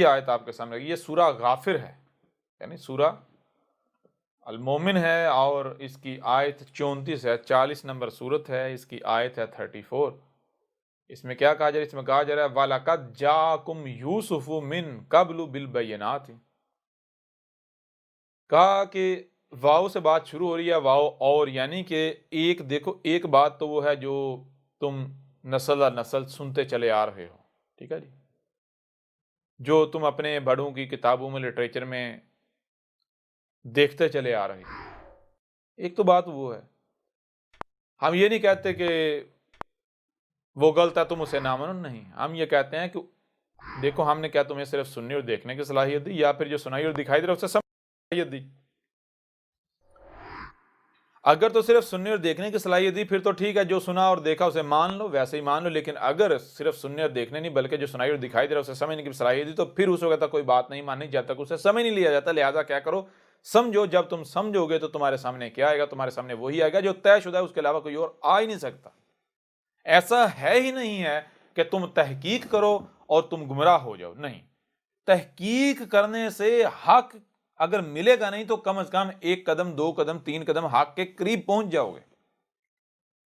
یہ آیت آپ کے سامنے، یہ سورہ غافر ہے، یعنی سورہ المومن ہے، اور اس کی آیت 34 ہے، 40 نمبر سورت ہے، اس کی آیت ہے 34۔ اس میں کیا کہا جا رہا ہے؟ اس میں کہا جا رہا ہے وَلَقَدْ جَاءَكُمْ يُوسُفُ مِنْ قَبْلُ بِالْبَيِّنَاتِ، کہا کہ واؤ سے بات شروع ہو رہی ہے، واؤ اور، یعنی کہ ایک دیکھو، ایک بات تو وہ ہے جو تم نسل در نسل سنتے چلے آ رہے ہو، ٹھیک ہے جی، جو تم اپنے بڑوں کی کتابوں میں، لٹریچر میں دیکھتے چلے آ رہے ہو، ایک تو بات وہ ہے۔ ہم یہ نہیں کہتے کہ وہ غلط ہے تم اسے نہ مانو، نہیں، ہم یہ کہتے ہیں کہ دیکھو ہم نے کیا تمہیں صرف سننے اور دیکھنے کی صلاحیت دی، یا پھر جو سنائی اور دکھائی دے رہا ہے اسے سمجھنے کی صلاحیت دی؟ اگر تو صرف سننے اور دیکھنے کی صلاحیت دی پھر تو ٹھیک ہے، جو سنا اور دیکھا اسے مان لو، ویسے ہی مان لو، لیکن اگر صرف سننے اور دیکھنے نہیں بلکہ جو سنائی اور دکھائی دے رہا ہے اسے سمجھنے کی صلاحیت دی، تو پھر اس وقت تک کوئی بات نہیں ماننی جب تک اسے سمجھ نہیں لیا جاتا۔ لہٰذا کیا کرو، سمجھو، جب تم سمجھو گے تو تمہارے سامنے کیا آئے گا؟ تمہارے سامنے وہی آئے گا جو طے شدہ ہے، اس کے علاوہ کوئی اور آ ہی نہیں سکتا۔ ایسا ہے ہی نہیں ہے کہ تم تحقیق کرو اور تم گمراہ ہو جاؤ، نہیں، تحقیق کرنے سے حق اگر ملے گا نہیں تو کم از کم 1 قدم 2 قدم 3 قدم حق کے قریب پہنچ جاؤ گے،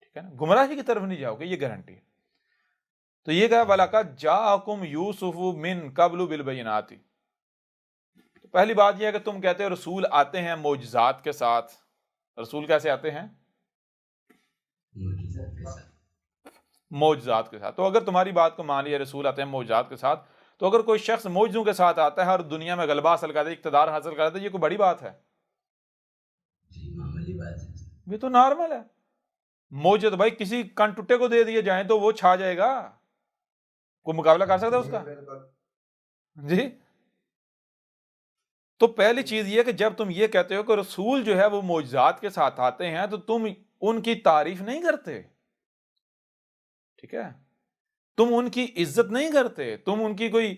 ٹھیک ہے نا، گمراہی کی طرف نہیں جاؤ گے، یہ گارنٹی ہے۔ تو یہ کہا وَلَقَدْ جَاءَكُمْ يُوسُفُ مِنْ قَبْلُ بِالْبَيِّنَاتِ، تو پہلی بات یہ ہے کہ تم کہتے ہو رسول آتے ہیں معجزات کے ساتھ، رسول کیسے آتے ہیں؟ معجزات کے ساتھ۔ تو اگر تمہاری بات کو مان لیا رسول آتے ہیں معجزات کے ساتھ، تو اگر کوئی شخص معجزوں کے ساتھ آتا ہے اور دنیا میں غلبہ حاصل کرتا ہے، اقتدار حاصل کرتا ہے، یہ کوئی بڑی بات ہے؟ یہ تو نارمل ہے۔ معجزہ بھائی کسی کن ٹٹے کو دے دیے جائیں تو وہ چھا جائے گا، کوئی مقابلہ کر سکتا ہے اس کا؟ جی، تو پہلی چیز یہ کہ جب تم یہ کہتے ہو کہ رسول جو ہے وہ معجزات کے ساتھ آتے ہیں تو تم ان کی تعریف نہیں کرتے، ٹھیک ہے، تم ان کی عزت نہیں کرتے، تم ان کی کوئی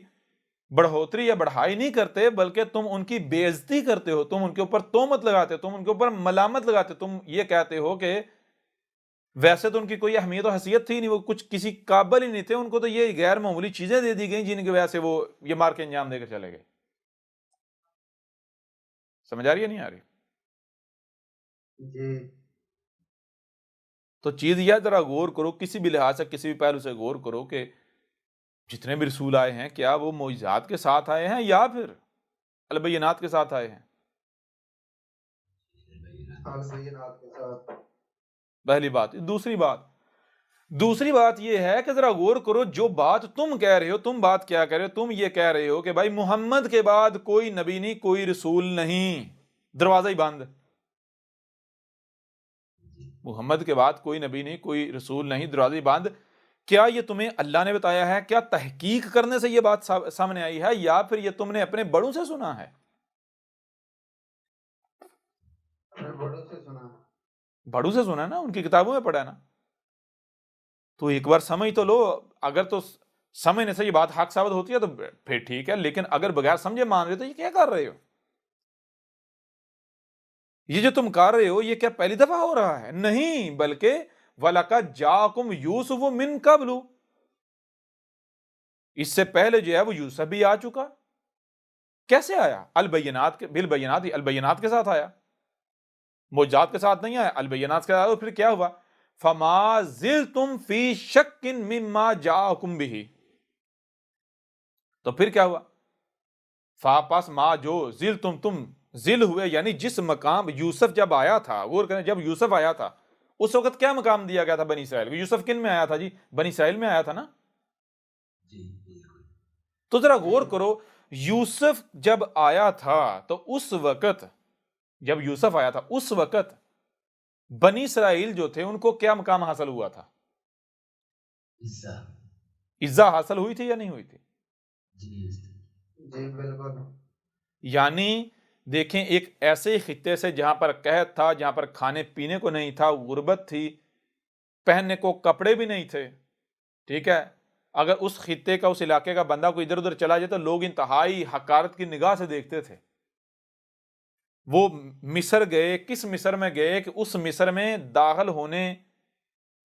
بڑھوتری یا بڑھائی نہیں کرتے، بلکہ تم ان کی بے عزتی کرتے ہو، تم ان کے اوپر تہمت لگاتے ہو، تم ان کے اوپر ملامت لگاتے ہو، تم یہ کہتے ہو کہ ویسے تو ان کی کوئی اہمیت و حیثیت تھی نہیں، وہ کچھ کسی قابل ہی نہیں تھے، ان کو تو یہ غیر معمولی چیزیں دے دی گئیں جن کی وجہ سے وہ یہ مار کے انجام دے کر چلے گئے۔ سمجھ آ رہی ہے نہیں آ رہی؟ جی تو چیز یہ ذرا غور کرو، کسی بھی لحاظ سے کسی بھی پہلو سے غور کرو کہ جتنے بھی رسول آئے ہیں کیا وہ معجزات کے ساتھ آئے ہیں یا پھر البینات کے ساتھ آئے ہیں؟ البینات کے ساتھ۔ پہلی بات۔ دوسری بات یہ ہے کہ ذرا غور کرو، جو بات تم کہہ رہے ہو، تم بات کیا کہہ رہے ہو؟ تم یہ کہہ رہے ہو کہ بھائی محمد کے بعد کوئی نبی نہیں، کوئی رسول نہیں، دروازہ ہی بند۔ محمد کے بعد کوئی نبی نہیں، کوئی رسول نہیں، دروازہ ہی بند۔ کیا یہ تمہیں اللہ نے بتایا ہے؟ کیا تحقیق کرنے سے یہ بات سامنے آئی ہے، یا پھر یہ تم نے اپنے بڑوں سے سنا ہے؟ بڑوں سے سنا۔ بڑوں سے سنا ہے نا، ان کی کتابوں میں پڑھا ہے نا، تو ایک بار سمجھ تو لو۔ اگر تو سمجھنے سے یہ بات حق ثابت ہوتی ہے تو پھر ٹھیک ہے، لیکن اگر بغیر سمجھے مان رہے تو یہ کیا کر رہے ہو؟ یہ جو تم کر رہے ہو یہ کیا پہلی دفعہ ہو رہا ہے؟ نہیں، بلکہ وَلَقَدْ جَاءَكُمْ يُوسُفُ مِنْ قَبْلُ، اس سے پہلے جو ہے وہ یوسف بھی آ چکا۔ کیسے آیا؟ البینات بالبینات، البینات کے ساتھ آیا، معجزات کے ساتھ نہیں آیا، البینات کے ساتھ آیا۔ پھر کیا ہوا؟ فَمَا زِلْتُمْ فِي شَكٍّ مِّمَّا جَاءَكُمْ بِهِ، تو پھر کیا ہوا؟ پاس ما جو ذل تم ذل ہوئے، یعنی جس مقام یوسف جب آیا تھا، غور کریں، جب یوسف آیا تھا اس وقت کیا مقام دیا گیا تھا بنی اسرائیل کو؟ یوسف کن میں آیا تھا جی؟ بنی اسرائیل میں آیا تھا نا۔ تو ذرا غور کرو، یوسف جب آیا تھا تو اس وقت، جب یوسف آیا تھا اس وقت بنی اسرائیل جو تھے ان کو کیا مقام حاصل ہوا تھا؟ عزت حاصل ہوئی تھی یا نہیں ہوئی تھی؟ جی بالکل۔ یعنی دیکھیں، ایک ایسے خطے سے جہاں پر قحط تھا، جہاں پر کھانے پینے کو نہیں تھا، غربت تھی، پہننے کو کپڑے بھی نہیں تھے، ٹھیک ہے، اگر اس خطے کا، اس علاقے کا بندہ کوئی ادھر ادھر چلا جائے تو لوگ انتہائی حقارت کی نگاہ سے دیکھتے تھے۔ وہ مصر گئے، کس مصر میں گئے کہ اس مصر میں داخل ہونے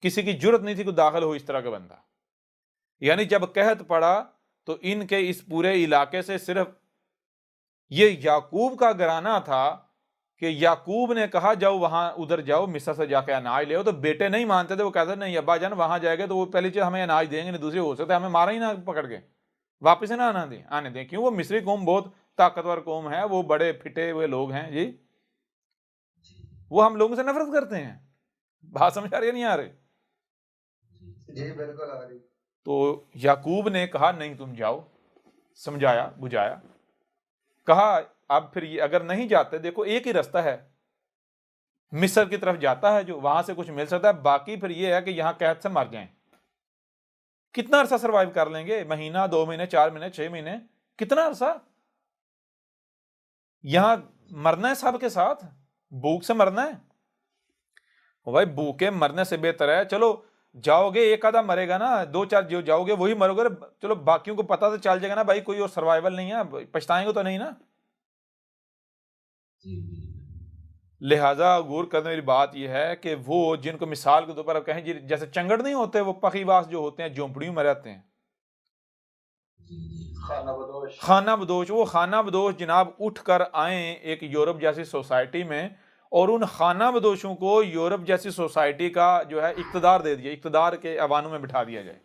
کسی کی جرت نہیں تھی کہ داخل ہو اس طرح کا بندہ۔ یعنی جب قحط پڑا تو ان کے اس پورے علاقے سے صرف یہ یعقوب کا گھرانہ تھا کہ یعقوب نے کہا جاؤ وہاں ادھر جاؤ مصر سے جا کے اناج لے آؤ، تو بیٹے نہیں مانتے تھے، وہ کہتے نہیں ابا جان وہاں جائے گے تو وہ پہلی چیز ہمیں اناج دیں گے، نہیں دوسری ہو سکتا ہے ہمیں مارا ہی نہ پکڑ کے واپس نہ آنے دیں، کیوں وہ مصری قوم بہت طاقتور قوم ہے، وہ بڑے پھٹے ہوئے لوگ ہیں جی، وہ ہم لوگوں سے نفرت کرتے ہیں۔ بات سمجھ آ رہی ہے نہیں آ رہی؟ جی بالکل آ رہی۔ تو یعقوب نے کہا نہیں تم جاؤ، سمجھایا بجھایا، کہا اب پھر یہ اگر نہیں جاتے، دیکھو ایک ہی رستہ ہے مصر کی طرف جاتا ہے جو وہاں سے کچھ مل سکتا ہے، باقی پھر یہ ہے کہ یہاں قحط سے مر جائیں۔ کتنا عرصہ سروائیو کر لیں گے؟ مہینہ، 2 مہینے، 4 مہینے، 6 مہینے، کتنا عرصہ؟ یہاں مرنا ہے سب کے ساتھ، بھوک سے مرنا ہے بھائی، بھوکے مرنے سے بہتر ہے چلو جاؤ گے، ایک آدھا مرے گا نا، 2 4 جو جاؤ گے وہی مرو گے، چلو باقیوں کو پتہ تو چل جائے گا نا بھائی کوئی اور سروائیول نہیں ہے، پچھتائیں گے تو نہیں نا۔ لہٰذا غور کرنے والی بات یہ ہے کہ وہ جن کو مثال کے طور پر کہیں جیسے چنگڑ نہیں ہوتے، وہ پخیواس جو ہوتے ہیں جھونپڑیوں میں رہتے ہیں، خانہ بدوش، وہ خانہ بدوش جناب اٹھ کر آئیں ایک یورپ جیسی سوسائٹی میں، اور ان خانہ بدوشوں کو یورپ جیسی سوسائٹی کا جو ہے اقتدار دے دیا، اقتدار کے ایوانوں میں بٹھا دیا جائے۔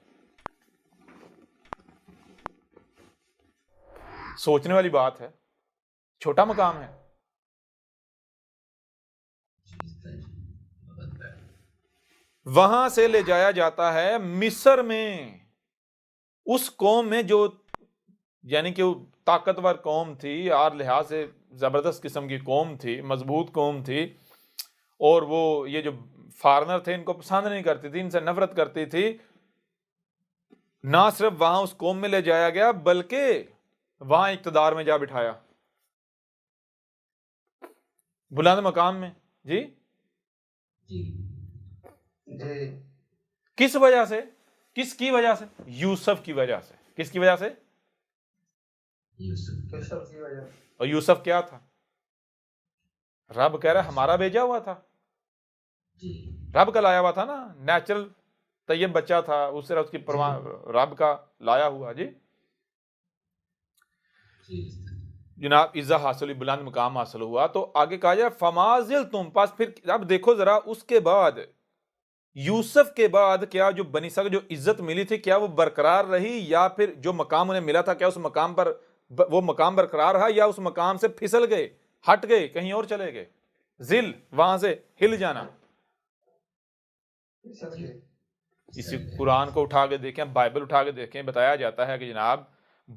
سوچنے والی بات ہے، چھوٹا مقام ہے۔ وہاں سے لے جایا جاتا ہے مصر میں، اس قوم میں جو یعنی کہ وہ طاقتور قوم تھی، ہر لحاظ سے زبردست قسم کی قوم تھی، مضبوط قوم تھی، اور وہ یہ جو فارنر تھے ان کو پسند نہیں کرتی تھی، ان سے نفرت کرتی تھی۔ نہ صرف وہاں اس قوم میں لے جایا گیا بلکہ وہاں اقتدار میں جا بٹھایا، بلند مقام میں۔ جی جی کس وجہ سے؟ کس کی وجہ سے؟ یوسف کی وجہ سے۔ کس کی وجہ سے؟ یوسف کی وجہ۔ اور یوسف کیا تھا؟ رب کہہ رہا ہے ہمارا بھیجا ہوا تھا، رب کا لایا ہوا تھا نا، نیچرل طیب بچہ تھا، اس طرح اس کی پرواہ رب کا لایا ہوا۔ جی جناب عزت حاصل ہوئی، بلند مقام حاصل ہوا، تو آگے کہا جائے فمازل تم پاس۔ پھر اب دیکھو ذرا اس کے بعد، یوسف کے بعد کیا جو بنی اسرائیل جو عزت ملی تھی کیا وہ برقرار رہی، یا پھر جو مقام انہیں ملا تھا کیا اس مقام پر وہ مقام برقرار رہا، یا اس مقام سے پھسل گئے، ہٹ گئے، کہیں اور چلے گئے؟ ذل، وہاں سے ہل جانا۔ اسی قرآن کو اٹھا کے دیکھیں، بائبل اٹھا کے دیکھیں، بتایا جاتا ہے کہ جناب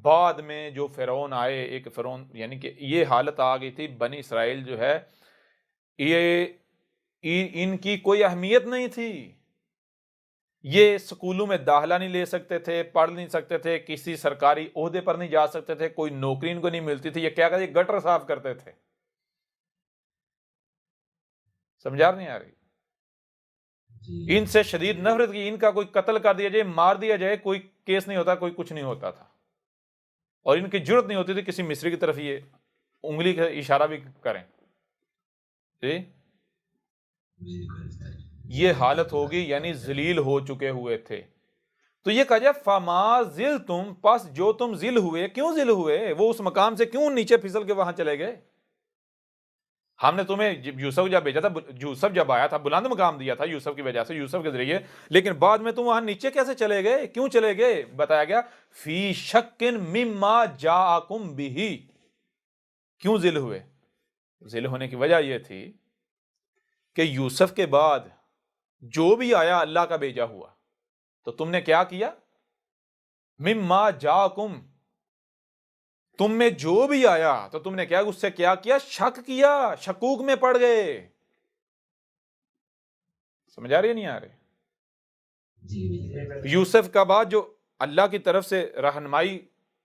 بعد میں جو فرعون آئے، ایک فرعون یعنی کہ یہ حالت آ گئی تھی، بنی اسرائیل جو ہے یہ ان کی کوئی اہمیت نہیں تھی، یہ سکولوں میں داخلہ نہیں لے سکتے تھے، پڑھ نہیں سکتے تھے، کسی سرکاری عہدے پر نہیں جا سکتے تھے، کوئی نوکری ان کو نہیں ملتی تھی، یہ کیا کرتے؟ گٹر صاف کرتے تھے۔ سمجھا نہیں آ رہی؟ ان سے شدید نفرت کی، ان کا کوئی قتل کر دیا جائے، مار دیا جائے، کوئی کیس نہیں ہوتا، کوئی کچھ نہیں ہوتا تھا، اور ان کی جرت نہیں ہوتی تھی کسی مصری کی طرف یہ انگلی کا اشارہ بھی کریں۔ جی یہ حالت ہوگی، یعنی ذلیل ہو چکے ہوئے تھے۔ تو یہ کہا جائے فما ذل تم پس جو تم ذل ہوئے، کیوں ذل ہوئے؟ وہ اس مقام سے کیوں نیچے پھسل کے وہاں چلے گئے؟ ہم نے تمہیں یوسف جب بھیجا تھا، یوسف جب آیا تھا بلند مقام دیا تھا یوسف کی وجہ سے، یوسف کے ذریعے، لیکن بعد میں تم وہاں نیچے کیسے چلے گئے؟ کیوں چلے گئے؟ بتایا گیا فی شک مما جاءکم بہ۔ کیوں ذل ہوئے؟ ذل ہونے کی وجہ یہ تھی کہ یوسف کے بعد جو بھی آیا اللہ کا بھیجا ہوا، تو تم نے کیا کیا؟ مما جاءکم، تم میں جو بھی آیا تو تم نے کیا اس سے کیا کیا؟ شک کیا، شکوک میں پڑ گئے۔ سمجھ آ رہی ہے نہیں آ رہی؟ یوسف کا بعد جو اللہ کی طرف سے رہنمائی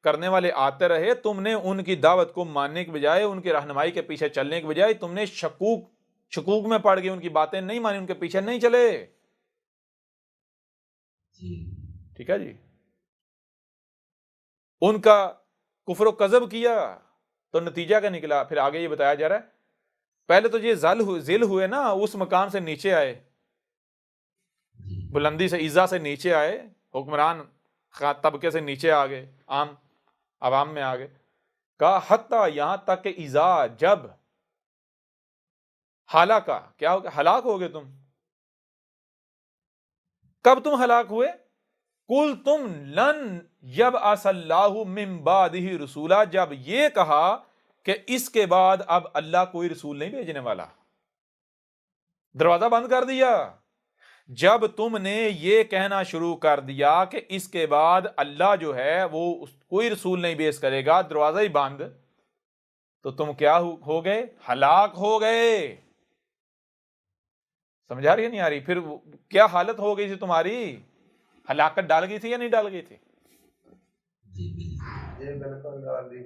کرنے والے آتے رہے، تم نے ان کی دعوت کو ماننے کے بجائے، ان کی رہنمائی کے پیچھے چلنے کے بجائے تم نے شکوک میں پڑ گئے، ان کی باتیں نہیں مانی، ان کے پیچھے نہیں چلے۔ ٹھیک ہے جی، ان کا کفر و کذب کیا تو نتیجہ کیا نکلا؟ پھر آگے یہ بتایا جا رہا ہے، پہلے تو یہ ذل ہوئے نا، اس مقام سے نیچے آئے، بلندی سے عزت سے نیچے آئے، حکمران طبقے سے نیچے آ گئے، عام عوام میں آ گئے. کہا حتیٰ یہاں تک کہ اذا جب ہلاکا کیا ہو گیا، ہلاک ہو گئے تم. کب تم ہلاک ہوئے؟ کل تم لن یبعث اللہ من بعدہ رسولا، جب یہ کہا کہ اس کے بعد اب اللہ کوئی رسول نہیں بھیجنے والا. دروازہ بند کر دیا. جب تم نے یہ کہنا شروع کر دیا کہ اس کے بعد اللہ جو ہے وہ کوئی رسول نہیں بھیج کرے گا، دروازہ ہی بند، تو تم کیا ہو گئے؟ ہلاک ہو گئے. سمجھا رہی ہے نہیں آ رہی؟ پھر کیا حالت ہو گئی تھی تمہاری؟ ہلاکت ڈال گئی تھی یا نہیں ڈال گئی تھی؟ جی بالکل ڈال دی.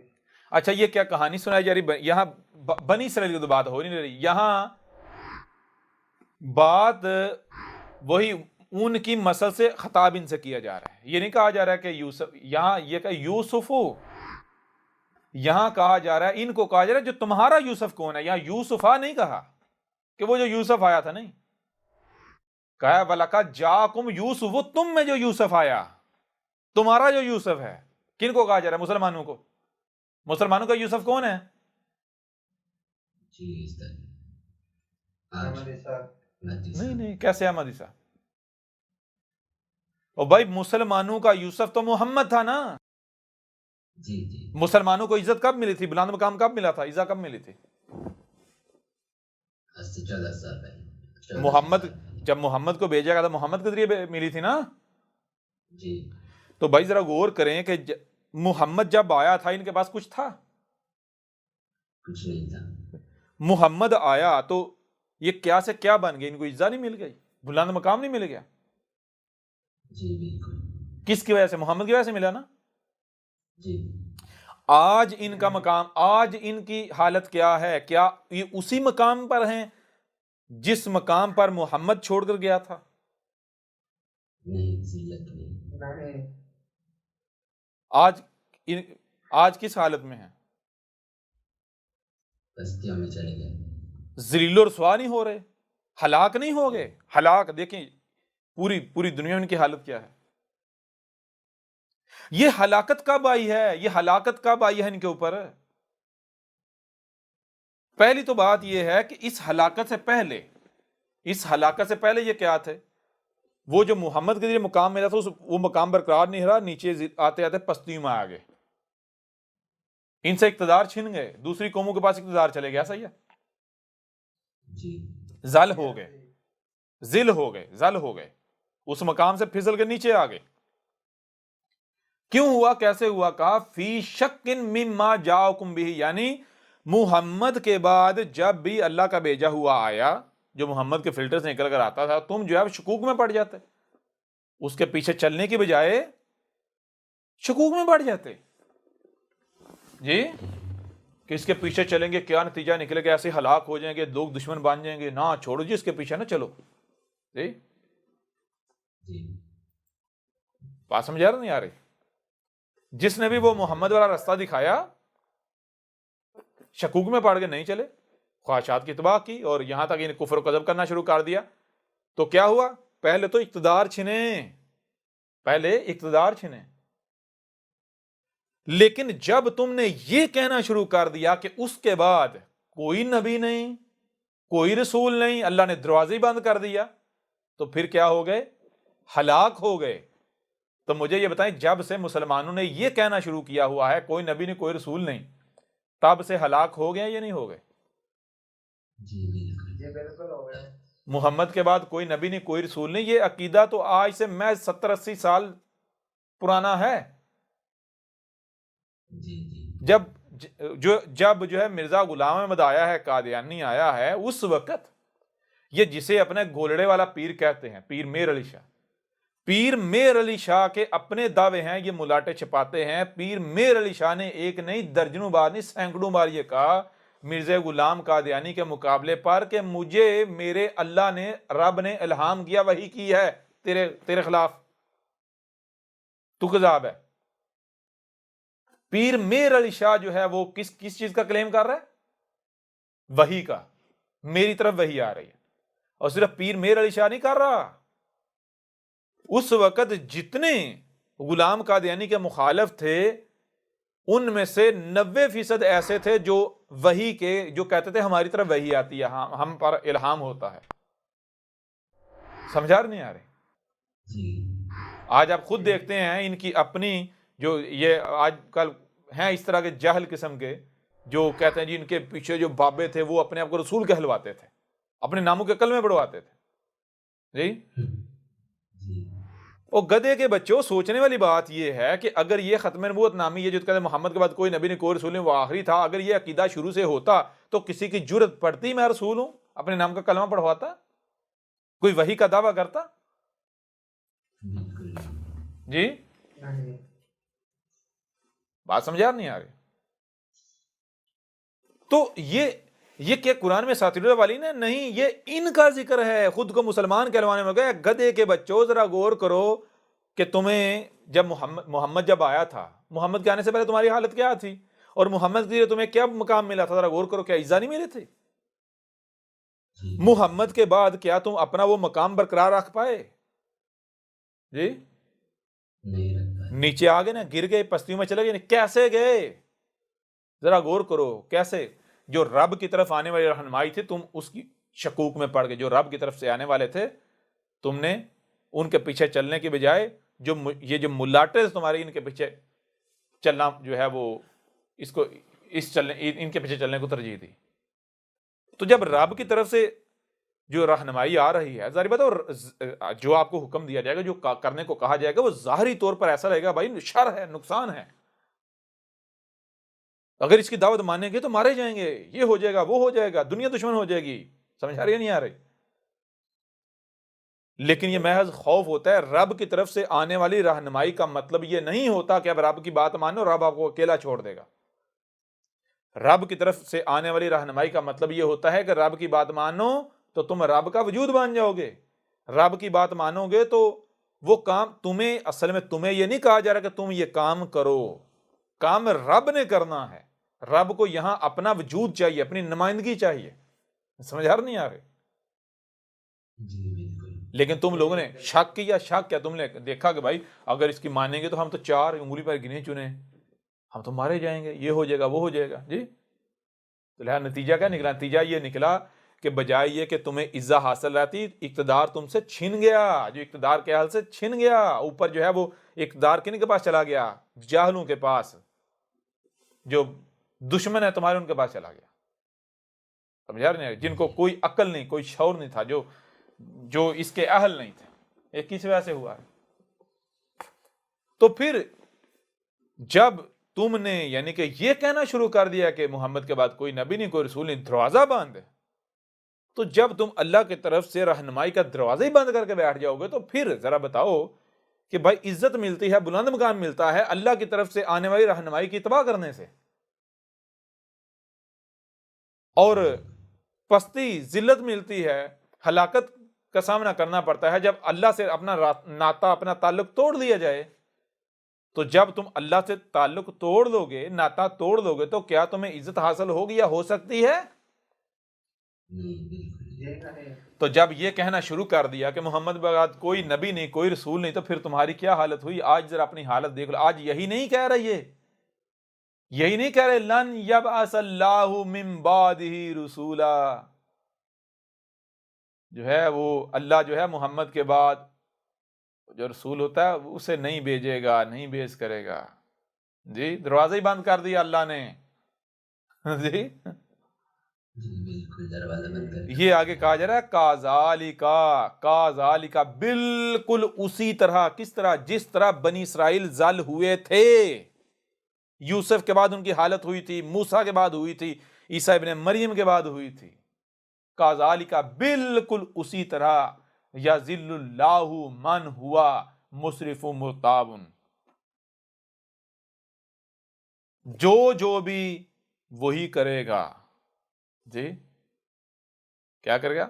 اچھا یہ کیا کہانی سنائی جا رہی؟ یہاں بنی اسرائیل کی تو بات ہو نہیں رہی، یہاں بات وہی ان کی مسل سے خطاب ان سے کیا جا رہا ہے. یہ نہیں کہا جا رہا ہے کہ یوسف، یہاں یہ کہ یوسف، یہاں کہا جا رہا ہے، ان کو کہا جا رہا ہے جو تمہارا یوسف کون ہے. یہاں یوسفا نہیں کہا کہ وہ جو یوسف آیا تھا، نہیں کہا وَلَقَدْ جَاءَكُمْ یوسف، تم میں جو یوسف آیا، تمہارا جو یوسف ہے. کن کو کہا جا رہا ہے؟ مسلمانوں کو. مسلمانوں کا یوسف کون ہے؟ نہیں کیسے احمد عیسیٰ؟ اور بھائی مسلمانوں کا یوسف تو محمد تھا نا. مسلمانوں کو عزت کب ملی تھی؟ بلند مقام کب ملا تھا؟ عزت کب ملی تھی؟ محمد، جب محمد کو بھیجا گیا تھا محمد کے ذریعے ملی تھی نا. تو بھائی ذرا غور کریں کہ محمد جب آیا تھا ان کے پاس کچھ تھا؟ کچھ نہیں تھا. محمد آیا تو یہ کیا سے کیا بن گئی؟ ان کو عزت نہیں مل گئی؟ بلند مقام نہیں مل گیا؟ جی بالکل. کس کی وجہ سے؟ محمد کی وجہ سے ملا نا. جی آج ان کا مقام، آج ان کی حالت کیا ہے؟ کیا یہ اسی مقام پر ہیں جس مقام پر محمد چھوڑ کر گیا تھا؟ نہیں، ذلت نہیں. نہیں آج کس حالت میں ہیں؟ بستیوں میں چلے گئے. ذلیل و رسوا نہیں ہو رہے؟ ہلاک نہیں ہو گئے؟ ہلاک دیکھیں پوری دنیا میں ان کی حالت کیا ہے. یہ ہلاکت کب آئی ہے؟ یہ ہلاکت کب آئی ہے ان کے اوپر؟ پہلی تو بات یہ ہے کہ اس ہلاکت سے پہلے یہ کیا تھے؟ وہ جو محمد کے ذریعے مقام ملا تھا وہ مقام برقرار نہیں رہا، نیچے آتے آتے پستیوں میں آ گئے. ان سے اقتدار چھن گئے، دوسری قوموں کے پاس اقتدار چلے گیا. صحیح ہے؟ جی ذل ہو گئے، اس مقام سے پھسل کے نیچے آ گئے. کیوں ہوا؟ کیسے ہوا؟ کہا فی شک مما جاءکم بہ، یعنی محمد کے بعد جب بھی اللہ کا بھیجا ہوا آیا، جو محمد کے فلٹر سے نکل کر آتا تھا، تم جو ہے شکوک میں پڑ جاتے، اس کے پیچھے چلنے کی بجائے شکوک میں پڑ جاتے. جی کہ اس کے پیچھے چلیں گے کیا نتیجہ نکلے گا، ایسے ہلاک ہو جائیں گے، لوگ دشمن بن جائیں گے. نہ چھوڑو جی، اس کے پیچھے نہ چلو. جی بات سمجھا رہا نہیں آ رہی؟ جس نے بھی وہ محمد والا راستہ دکھایا، شکوک میں پڑ کے نہیں چلے، خواہشات کی اتباع کی، اور یہاں تک انہیں کفر و کذب کرنا شروع کر دیا. تو کیا ہوا؟ پہلے تو اقتدار چھنے. لیکن جب تم نے یہ کہنا شروع کر دیا کہ اس کے بعد کوئی نبی نہیں، کوئی رسول نہیں، اللہ نے دروازے بند کر دیا، تو پھر کیا ہو گئے؟ ہلاک ہو گئے. تو مجھے یہ بتائیں، جب سے مسلمانوں نے یہ کہنا شروع کیا ہوا ہے کوئی نبی نہیں، کوئی رسول نہیں، تب سے ہلاک ہو گئے یا نہیں ہو گئے؟ جی بالکل ہو گیا. محمد کے بعد کوئی نبی نہیں، کوئی رسول نہیں، یہ عقیدہ تو آج سے محض 70-80 سال پرانا ہے. جب جو ہے مرزا غلام احمد آیا ہے، قادیانی آیا ہے، اس وقت یہ جسے اپنے گولڑے والا پیر کہتے ہیں، پیر میر علی شاہ کے اپنے دعوے ہیں، یہ ملاٹے چھپاتے ہیں. پیر میر علی شاہ نے ایک نہیں، درجنوں بار نہیں، سینکڑوں بار یہ کہا مرزا غلام قادیانی کے مقابلے پر کہ مجھے میرے اللہ نے، رب نے الہام کیا، وحی کی ہے تیرے خلاف، تو کذاب ہے. پیر میر علی شاہ جو ہے وہ کس چیز کا کلیم کر رہا ہے؟ وحی کا. میری طرف وحی آ رہی ہے. اور صرف پیر میر علی شاہ نہیں کر رہا، اس وقت جتنے غلام قادیانی کے مخالف تھے ان میں سے 90% ایسے تھے جو وحی کے جو کہتے تھے ہماری طرف وحی آتی ہے، ہم پر الہام ہوتا ہے. سمجھا نہیں آ رہے؟ جی آج آپ خود دیکھتے ہیں ان کی اپنی جو یہ آج کل ہیں اس طرح کے جاہل قسم کے جو کہتے ہیں جی ان کے پیچھے جو بابے تھے وہ اپنے آپ کو رسول کہلواتے تھے، اپنے ناموں کے کلمے پڑھواتے تھے. جی جی وہ گدھے کے بچوں، سوچنے والی بات یہ ہے کہ اگر یہ ختم نبوت نامی یہ جو کہتے ہیں محمد کے بعد کوئی نبی نہیں کوئی رسول نہیں وہ آخری تھا، اگر یہ عقیدہ شروع سے ہوتا تو کسی کی جرت پڑتی میں رسول ہوں اپنے نام کا کلمہ پڑھواتا؟ کوئی وحی کا دعویٰ کرتا؟ بالکل جی نہیں. بات سمجھا نہیں آ رہی؟ تو یہ کیا قرآن میں ساتھی اللہ والی نے نہیں، یہ ان کا ذکر ہے. خود کو مسلمان کہلوانے میں گئے گدھے کے بچوں، ذرا غور کرو کہ تمہیں جب محمد جب آیا تھا، محمد کے آنے سے پہلے تمہاری حالت کیا تھی، اور محمد کے لیے تمہیں کیا مقام ملا تھا؟ ذرا غور کرو، کیا عزا نہیں ملے تھے؟ جی محمد کے بعد کیا تم اپنا وہ مقام برقرار رکھ پائے؟ جی نہیں رکھ پائے. نیچے آ گئے نا، گر گئے، پستیوں میں چلے گئے. کیسے گئے؟ ذرا غور کرو کیسے. جو رب کی طرف آنے والی رہنمائی تھی تم اس کی شکوک میں پڑ گئے. جو رب کی طرف سے آنے والے تھے تم نے ان کے پیچھے چلنے کی بجائے یہ جو ملاٹے تمہارے ان کے پیچھے چلنا جو ہے وہ ان کے پیچھے چلنے کو ترجیح دی. تو جب رب کی طرف سے جو رہنمائی آ رہی ہے، ظاہر بات ہے جو آپ کو حکم دیا جائے گا، جو کرنے کو کہا جائے گا، وہ ظاہری طور پر ایسا رہے گا بھائی شر ہے، نقصان ہے. اگر اس کی دعوت مانیں گے تو مارے جائیں گے، یہ ہو جائے گا، وہ ہو جائے گا، دنیا دشمن ہو جائے گی. سمجھ آ رہی ہے نہیں آ رہی؟ لیکن یہ محض خوف ہوتا ہے. رب کی طرف سے آنے والی رہنمائی کا مطلب یہ نہیں ہوتا کہ اب رب کی بات مانو، رب آپ کو اکیلا چھوڑ دے گا. رب کی طرف سے آنے والی رہنمائی کا مطلب یہ ہوتا ہے کہ رب کی بات مانو تو تم رب کا وجود بن جاؤ گے. رب کی بات مانو گے تو وہ کام تمہیں، اصل میں تمہیں یہ نہیں کہا جا رہا کہ تم یہ کام کرو، کام رب نے کرنا ہے. رب کو یہاں اپنا وجود چاہیے، اپنی نمائندگی چاہیے. سمجھ نہیں آ رہے؟ جی بالکل. لیکن تم لوگوں نے شک کیا. شک کیا؟ تم نے دیکھا کہ بھائی اگر اس کی مانیں گے تو ہم تو 4 انگلی پر گنے چنے، ہم تو مارے جائیں گے، یہ ہو جائے گا، وہ ہو جائے گا. جی تو لہٰذا نتیجہ کیا نکلا؟ نتیجہ یہ نکلا کہ بجائے یہ کہ تمہیں عزت حاصل رہتی، اقتدار تم سے چھن گیا. جو اقتدار کے حال سے چھن گیا، اوپر جو ہے وہ اقتدار کن کے پاس چلا گیا؟ جاہلوں کے پاس، جو دشمن ہے تمہارے ان کے پاس چلا گیا. سمجھا رہے ہیں؟ جن کو کوئی عقل نہیں، کوئی شعور نہیں تھا، جو اس کے اہل نہیں تھے. یہ کس وجہ سے ہوا ہے؟ تو پھر جب تم نے یعنی کہ یہ کہنا شروع کر دیا کہ محمد کے بعد کوئی نبی نہیں، کوئی رسول نہیں، دروازہ بند ہے، تو جب تم اللہ کی طرف سے رہنمائی کا دروازہ ہی بند کر کے بیٹھ جاؤ گے تو پھر ذرا بتاؤ کہ بھائی عزت ملتی ہے، بلند مقام ملتا ہے اللہ کی طرف سے آنے والی رہنمائی کی اتباع کرنے سے، اور پستی ذلت ملتی ہے، ہلاکت کا سامنا کرنا پڑتا ہے جب اللہ سے اپنا ناتا، اپنا تعلق توڑ لیا جائے. تو جب تم اللہ سے تعلق توڑ لو گے، ناتا توڑ لو گے، تو کیا تمہیں عزت حاصل ہوگی یا ہو سکتی ہے؟ نہیں بالکل. یہ نہیں. تو جب یہ کہنا شروع کر دیا کہ محمد بعد کوئی نبی نہیں، کوئی رسول نہیں، تو پھر تمہاری کیا حالت ہوئی؟ آج ذرا اپنی حالت دیکھ لو. آج یہی نہیں کہہ رہے، یہی نہیں کہہ رہے لن یبعث اللہ من بعدہ رسولا، جو ہے وہ اللہ جو ہے محمد کے بعد جو رسول ہوتا ہے اسے نہیں بھیجے گا، نہیں بھیج کرے گا. جی دروازہ ہی بند کر دیا اللہ نے. جی جی بالکل دروازہ بند کر. یہ آگے کہا جا رہا ہے کازالکا، بالکل اسی طرح. کس طرح؟ جس طرح بنی اسرائیل ذل ہوئے تھے، یوسف کے بعد ان کی حالت ہوئی تھی، موسیٰ کے بعد ہوئی تھی، عیسیٰ ابن مریم کے بعد ہوئی تھی. کازالکا، بالکل اسی طرح. یذل اللہ من ہوا مسرف مرتاب، جو بھی وہی کرے گا. جی کیا کرے گا؟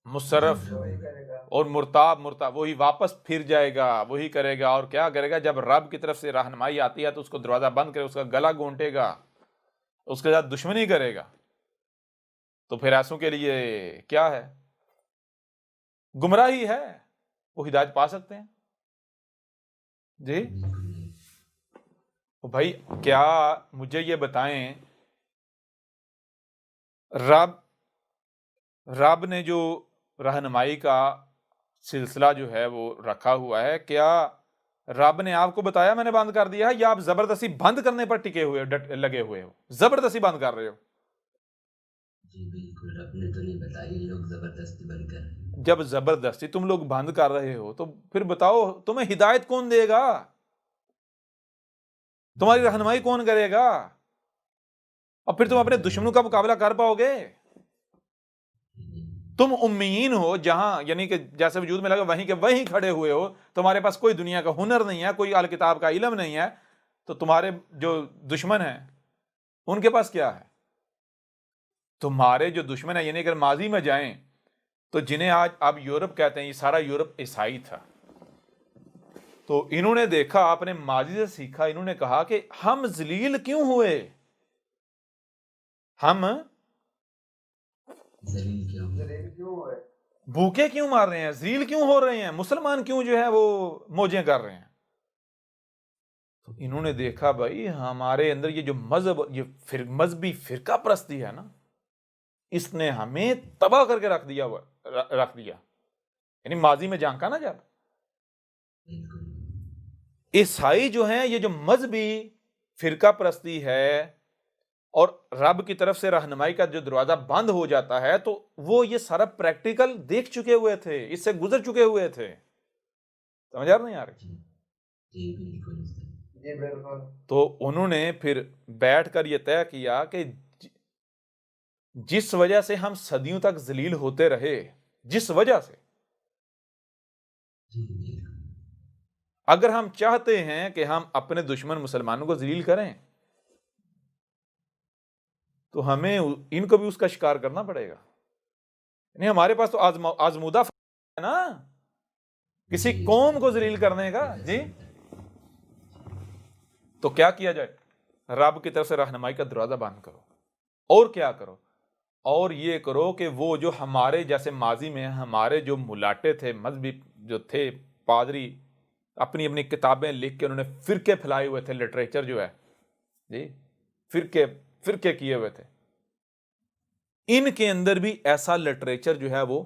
مصرف وہی کرے گا. اور مرتاب وہی واپس پھر جائے گا، وہی کرے گا. اور کیا کرے گا؟ جب رب کی طرف سے رہنمائی آتی ہے تو اس کو دروازہ بند کرے، اس کا گلا گھونٹے گا، اس کے ساتھ دشمنی کرے گا. تو پھر ایسوں کے لیے کیا ہے؟ گمراہی ہے. وہ ہدایت پا سکتے ہیں؟ جی بالکل نہیں۔ بھائی کیا مجھے یہ بتائیں، رب نے جو رہنمائی کا سلسلہ جو ہے وہ رکھا ہوا ہے، کیا رب نے آپ کو بتایا میں نے بند کر دیا ہے، یا آپ زبردستی بند کرنے پر ٹکے ہوئے لگے ہوئے ہو، زبردستی بند کر رہے ہو؟ جی بالکل، رب نے تو نہیں بتایا، یہ لوگ زبردستی بند کر رہے ہیں۔ جب زبردستی تم لوگ بند کر رہے ہو تو پھر بتاؤ تمہیں ہدایت کون دے گا؟ تمہاری رہنمائی کون کرے گا؟ اور پھر تم اپنے دشمنوں کا مقابلہ کر پاؤ گے؟ تم امیین ہو، جہاں یعنی کہ جیسے وجود میں لگا وہیں کے وہیں کھڑے ہوئے ہو، تمہارے پاس کوئی دنیا کا ہنر نہیں ہے، کوئی الکتاب کا علم نہیں ہے، تو تمہارے جو دشمن ہیں ان کے پاس کیا ہے؟ تمہارے جو دشمن ہیں، یعنی اگر ماضی میں جائیں تو جنہیں آج اب یورپ کہتے ہیں، یہ سارا یورپ عیسائی تھا، تو انہوں نے دیکھا، اپنے ماضی سے سیکھا، انہوں نے کہا کہ ہم ذلیل کیوں ہوئے، ہم ذلیل کیوں ہوئے؟ ذلیل کیوں ہوئے؟ بھوکے کیوں مار رہے ہیں، ذلیل کیوں ہو رہے ہیں، مسلمان کیوں جو ہے وہ موجیں کر رہے ہیں؟ تو انہوں نے دیکھا بھائی ہمارے اندر یہ جو مذہب، یہ مذہبی فرقہ پرستی ہے نا، اس نے ہمیں تباہ کر کے رکھ دیا، یعنی ماضی میں جانکا نا، جب بالکل عیسائی جو ہیں، یہ جو مذہبی فرقہ پرستی ہے اور رب کی طرف سے رہنمائی کا جو دروازہ بند ہو جاتا ہے، تو وہ یہ سارا پریکٹیکل دیکھ چکے ہوئے تھے، اس سے گزر چکے ہوئے تھے، سمجھ نہیں آ رہی؟ جی بالکل جی بالکل۔ تو انہوں نے پھر بیٹھ کر یہ طے کیا کہ جس وجہ سے ہم صدیوں تک ذلیل ہوتے رہے، جس وجہ سے، جی بالکل اگر ہم چاہتے ہیں کہ ہم اپنے دشمن مسلمانوں کو ذلیل کریں تو ہمیں ان کو بھی اس کا شکار کرنا پڑے گا، یعنی ہمارے پاس تو آزمودہ ہے نا کسی قوم کو ذلیل کرنے کا۔ جی تو کیا کیا جائے؟ رب کی طرف سے رہنمائی کا دروازہ بند کرو، اور کیا کرو؟ اور یہ کرو کہ وہ جو ہمارے جیسے ماضی میں ہمارے جو ملاٹے تھے، مذہبی جو تھے، پادری اپنی اپنی کتابیں لکھ کے انہوں نے فرقے پھیلائے ہوئے تھے، لٹریچر جو ہے، جی فرقے کیے ہوئے تھے، ان کے اندر بھی ایسا لٹریچر جو ہے وہ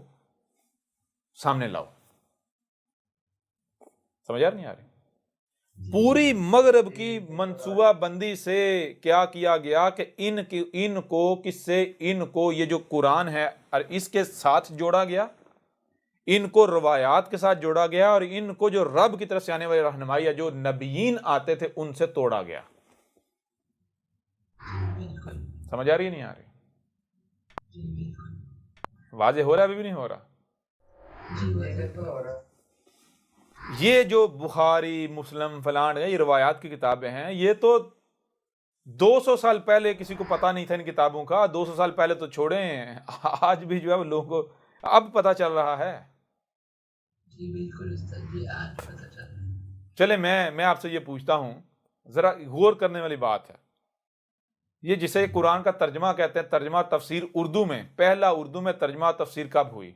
سامنے لاؤ۔ سمجھ نہیں آ رہی؟ پوری مغرب کی منصوبہ بندی سے کیا کیا گیا کہ ان کو یہ جو قرآن ہے اور اس کے ساتھ جوڑا گیا، ان کو روایات کے ساتھ جوڑا گیا، اور ان کو جو رب کی طرف سے آنے والی رہنمائی ہے، جو نبیین آتے تھے، ان سے توڑا گیا۔ سمجھ آ رہی ہے نہیں آ رہی؟ واضح ہو رہا ہے؟ ابھی بھی نہیں ہو رہا؟ جی بالکل ہو رہا۔ یہ جو بخاری، مسلم، فلان ہے، یہ روایات کی کتابیں ہیں، یہ تو 200 سال پہلے کسی کو پتا نہیں تھا ان کتابوں کا، 200 سال پہلے تو چھوڑیں، آج بھی جو ہے لوگوں کو اب پتا چل رہا ہے۔ جی بالکل استاد جی، آج پتا چل رہا ہے۔ چلے میں آپ سے یہ پوچھتا ہوں، ذرا غور کرنے والی بات ہے، یہ جسے قرآن کا ترجمہ کہتے ہیں، ترجمہ تفسیر اردو میں، پہلا اردو میں ترجمہ تفسیر کب ہوئی؟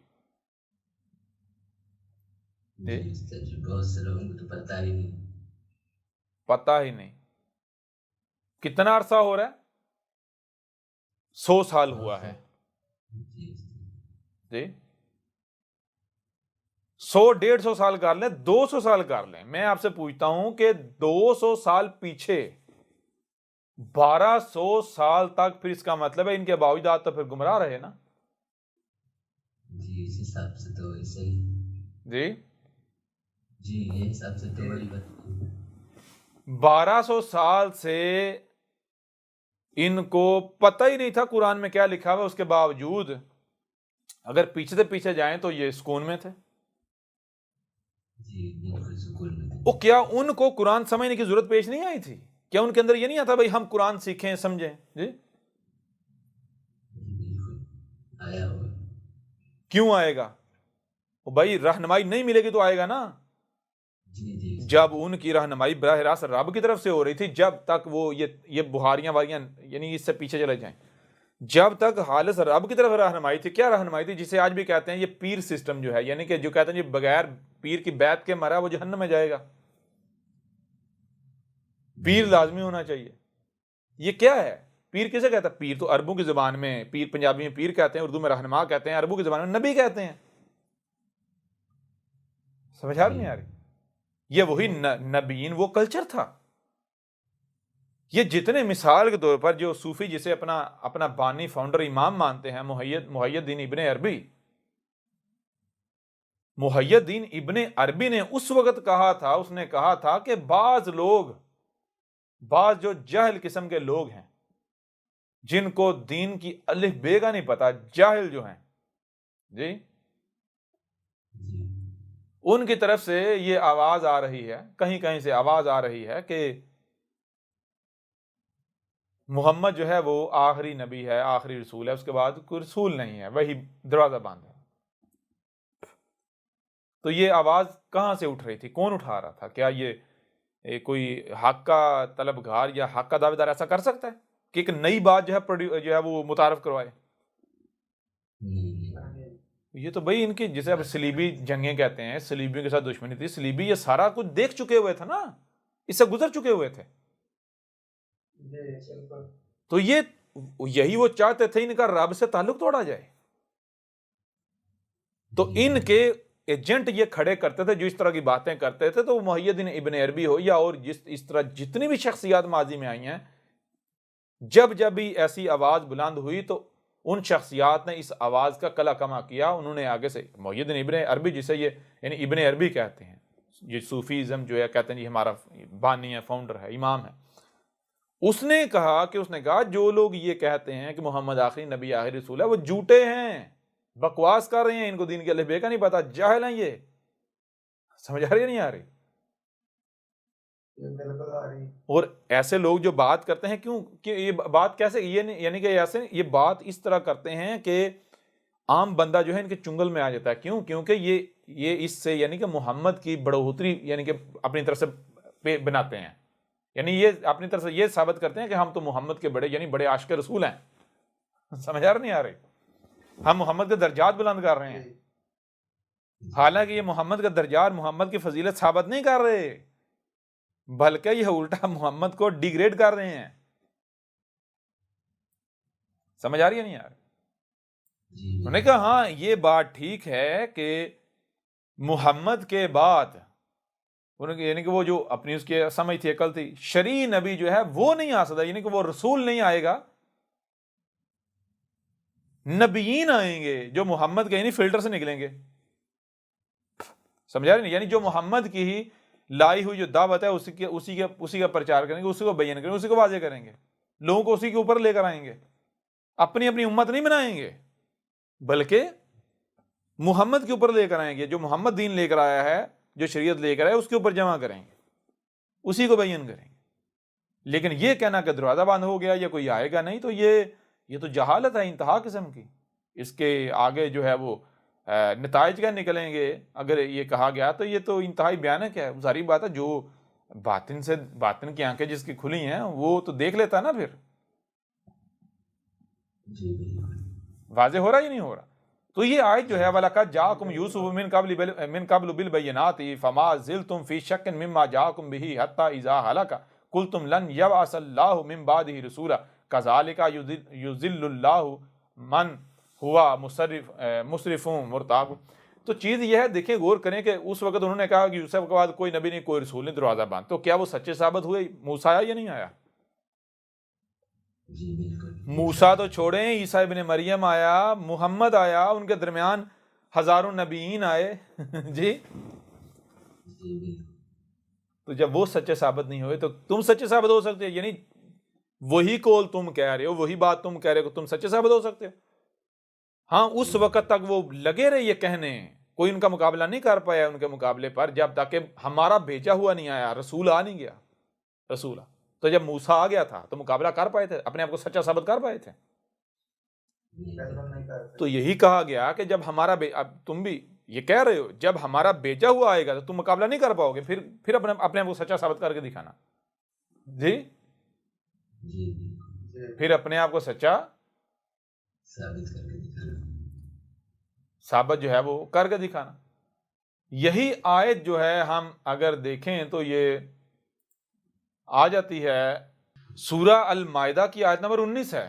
جی استاد جی، بہت سے لوگوں کو تو پتا ہی نہیں۔ پتا ہی نہیں۔ کتنا عرصہ ہو رہا ہے؟ 100 سال ہوا ہے۔ جی 100-150 سال کر لیں، 200 سال کر لیں، میں آپ سے پوچھتا ہوں کہ 200 سال پیچھے 1200 سال تک، پھر اس کا مطلب ہے ان کے باوجود تو پھر گمراہ رہے نا؟ جی اس حساب سے تو ایسے ہی۔ جی جی یہ حساب سے تو وہی بات۔ 1200 سال سے ان کو پتہ ہی نہیں تھا قرآن میں کیا لکھا ہوا، اس کے باوجود اگر پیچھے سے پیچھے جائیں تو یہ سکون میں تھے۔ جی بالکل سکون میں تھے۔ وہ کیا ان کو قرآن سمجھنے کی ضرورت پیش نہیں آئی تھی؟ کیا ان کے اندر یہ نہیں آتا بھائی ہم قرآن سیکھیں، سمجھیں؟ جی بالکل آیا ہوا۔ کیوں آئے گا؟ وہ بھائی رہنمائی نہیں ملے گی تو آئے گا نا۔ جی جب ان کی رہنمائی براہ راست رب کی طرف سے ہو رہی تھی، جب تک وہ یہ بہاریاں واریاں یعنی اس سے پیچھے چلے جائیں، جب تک خالص رب کی طرف رہنمائی تھی، کیا رہنمائی تھی؟ جسے آج بھی کہتے ہیں یہ پیر سسٹم جو ہے، یعنی کہ جو کہتے ہیں یہ بغیر پیر کی بیعت کے مرا وہ جہنم میں جائے گا۔ پیر لازمی ہونا چاہیے. یہ کیا ہے؟ پیر کسے کہتا ہے؟ پیر تو عربوں کی زبان میں پیر، پنجابی میں پیر کہتے ہیں، اردو میں رہنما کہتے ہیں، عربوں کی زبان میں نبی کہتے ہیں. سمجھ آ رہی نہیں آ رہی؟ یہ وہی نبیین وہ کلچر تھا. یہ جتنے مثال کے طور پر جو صوفی جسے اپنا بانی فاؤنڈر امام مانتے ہیں، محی الدین ابن عربی، محی الدین ابن عربی نے اس وقت کہا تھا، اس نے کہا تھا کہ بعض جو جاہل قسم کے لوگ ہیں، جن کو دین کی الف بے کا نہیں پتا، جاہل جو ہیں جی، ان کی طرف سے یہ آواز آ رہی ہے، کہیں کہیں سے آواز آ رہی ہے کہ محمد جو ہے وہ آخری نبی ہے، آخری رسول ہے، اس کے بعد کوئی رسول نہیں ہے، وہی دروازہ بند ہے. تو یہ آواز کہاں سے اٹھ رہی تھی؟ کون اٹھا رہا تھا؟ کیا یہ کوئی حق کا طلبگار یا حق کا دعوے دار ایسا کر سکتا ہے کہ ایک نئی بات جو ہے وہ متعارف کروائے؟ یہ تو بھائی ان کی جسے اب صلیبی جنگیں کہتے ہیں، صلیبیوں کے ساتھ دشمنی تھی، صلیبی یہ سارا کچھ دیکھ چکے ہوئے تھے نا، اس سے گزر چکے ہوئے تھے. تو یہی وہ چاہتے تھے ان کا رب سے تعلق توڑا جائے. تو ان کے ایجنٹ یہ کھڑے کرتے تھے جو اس طرح کی باتیں کرتے تھے. تو محی الدین ابن عربی ہو یا اور اس طرح جتنی بھی شخصیات ماضی میں آئی ہیں، جب بھی ایسی آواز بلند ہوئی تو ان شخصیات نے اس آواز کا کلا کما کیا. انہوں نے آگے سے محی الدین ابن عربی جسے یہ یعنی ابن عربی کہتے ہیں، یہ صوفیزم جو ہے کہتے ہیں یہ ہمارا بانی ہے، فاؤنڈر ہے، امام ہے. اس نے کہا جو لوگ یہ کہتے ہیں کہ محمد آخری نبی آخری رسول ہے، وہ جھوٹے ہیں، بکواس کر رہے ہیں، ان کو دین کے الف بے کا نہیں پتا، جاہل ہیں یہ. سمجھ آ رہی ہے نہیں آ رہی؟ اور ایسے لوگ جو بات کرتے ہیں، کیوں کہ یہ بات کیسے یعنی کہ ایسے یہ بات اس طرح کرتے ہیں کہ عام بندہ جو ہے ان کے چنگل میں آ جاتا ہے. کیوں؟ کیونکہ یہ اس سے یعنی کہ محمد کی بڑھوتری یعنی کہ اپنی طرف سے بناتے ہیں، یعنی یہ اپنی طرف سے یہ ثابت کرتے ہیں کہ ہم تو محمد کے بڑے عاشق رسول ہیں. سمجھ آ رہی نہیں آ رہی؟ ہم محمد کے درجات بلند کر رہے ہیں، حالانکہ یہ محمد کا درجات، محمد کی فضیلت ثابت نہیں کر رہے، بلکہ یہ الٹا محمد کو ڈیگریڈ کر رہے ہیں. سمجھ آ رہی ہے نہیں یار؟ انہوں نے کہا ہاں یہ بات ٹھیک ہے کہ محمد کے بعد یعنی کہ وہ جو اپنی اس کی سمجھ تھی، عقل تھی، شرعی نبی جو ہے وہ نہیں آ سکتا، یعنی کہ وہ رسول نہیں آئے گا، نبیین آئیں گے جو محمد کے یعنی فلٹر سے نکلیں گے. سمجھا رہے نہیں؟ یعنی جو محمد کی ہی لائی ہوئی جو دعوت ہے اسی کا پرچار کریں گے، اسی کو بیان کریں گے، اسی کو واضح کریں گے، لوگوں کو اسی کے اوپر لے کر آئیں گے. اپنی امت نہیں بنائیں گے، بلکہ محمد کے اوپر لے کر آئیں گے. جو محمد دین لے کر آیا ہے، جو شریعت لے کر آیا ہے، اس کے اوپر جمع کریں گے، اسی کو بیان کریں گے. لیکن یہ کہنا کہ دروازہ بند ہو گیا یا کوئی آئے گا نہیں، تو یہ تو جہالت ہے انتہا قسم کی. اس کے آگے جو ہے وہ نتائج کیا نکلیں گے اگر یہ کہا گیا تو یہ تو انتہائی بیانک ہے. ظاہری بات ہے، جو باطن کی آنکھیں جس کی کھلی ہیں وہ تو دیکھ لیتا ہے نا. پھر واضح ہو رہا ہی نہیں ہو رہا. تو یہ آیت جو ہے وَلَقَدْ جَاءَكُمْ يُوسُفُ مِنْ قَبْلُ بِالْبَيِّنَاتِ فَمَا زِلْتُمْ فِي شَكٍّ مِّمَّا جَاءَكُمْ بِهِ حَتَّى إِذَا هَلَكَ قُلْتُمْ لَنْ يَبْعَثَ اللَّهُ مِنْ بَعْدِهِ رَسُولًا كَذَلِكَ يُضِلُّ اللَّهُ مَنْ هُوَ مُسْرِفٌ مُرْتَابٌ. تو چیز یہ ہے، دیکھیں غور کریں کہ اس وقت انہوں نے کہا کہ یوسف کے بعد کوئی نبی نہیں، کوئی رسول نہیں، دروازہ بند. تو کیا وہ سچے ثابت ہوئے؟ موسیٰ آیا یا نہیں آیا؟ موسیٰ تو چھوڑیں، عیسیٰ ابن مریم آیا، محمد آیا، ان کے درمیان ہزاروں نبیین آئے. جی تو جب وہ سچے ثابت نہیں ہوئے تو تم سچے ثابت ہو سکتے ہو؟ یعنی وہی کول تم کہہ رہے ہو، وہی بات تم کہہ رہے ہو، تم سچے ثابت ہو سکتے ہو؟ ہاں اس وقت تک وہ لگے رہے یہ کہنے، کوئی ان کا مقابلہ نہیں کر پایا ان کے مقابلے پر، جب تک کہ ہمارا بھیجا ہوا نہیں آیا، رسول آ نہیں گیا. رسول تو جب موسیٰ آ گیا تھا تو مقابلہ کر پائے تھے، اپنے آپ کو سچا ثابت کر پائے تھے؟ تو یہی کہا گیا کہ جب اب تم بھی یہ کہہ رہے ہو جب ہمارا بھیجا ہوا آئے گا تو تم مقابلہ نہیں کر پاؤ گے، پھر اپنے آپ کو سچا ثابت کر کے دکھانا. جی پھر اپنے آپ کو سچا ثابت جو ہے وہ کر کے دکھانا. یہی آیت جو ہے ہم اگر دیکھیں تو یہ آ جاتی ہے سورہ المائدہ کی آیت نمبر 19 ہے.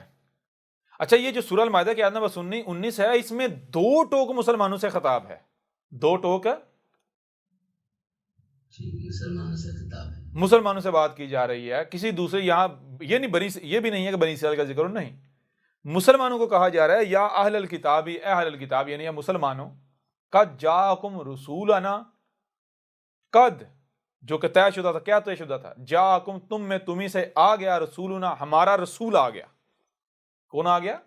اچھا یہ جو سورہ المائدہ کی آیت نمبر 19 ہے اس میں 2 ٹوک مسلمانوں سے خطاب ہے. 2 ٹوک جی مسلمانوں سے خطاب ہے. مسلمانوں سے بات کی جا رہی ہے. کسی دوسرے یہاں یہ بھی نہیں ہے کہ بنی اسرائیل کا ذکر ہو، نہیں، مسلمانوں کو کہا جا رہا ہے یا اہل الکتاب، اے اہل الکتاب یعنی یا مسلمانوں، قد جاءکم رسولنا، قد جو کہ طے شدہ تھا. کیا طے شدہ تھا؟ جاءکم تمہیں سے آ گیا، رسولنا ہمارا رسول آ گیا. کون آ گیا؟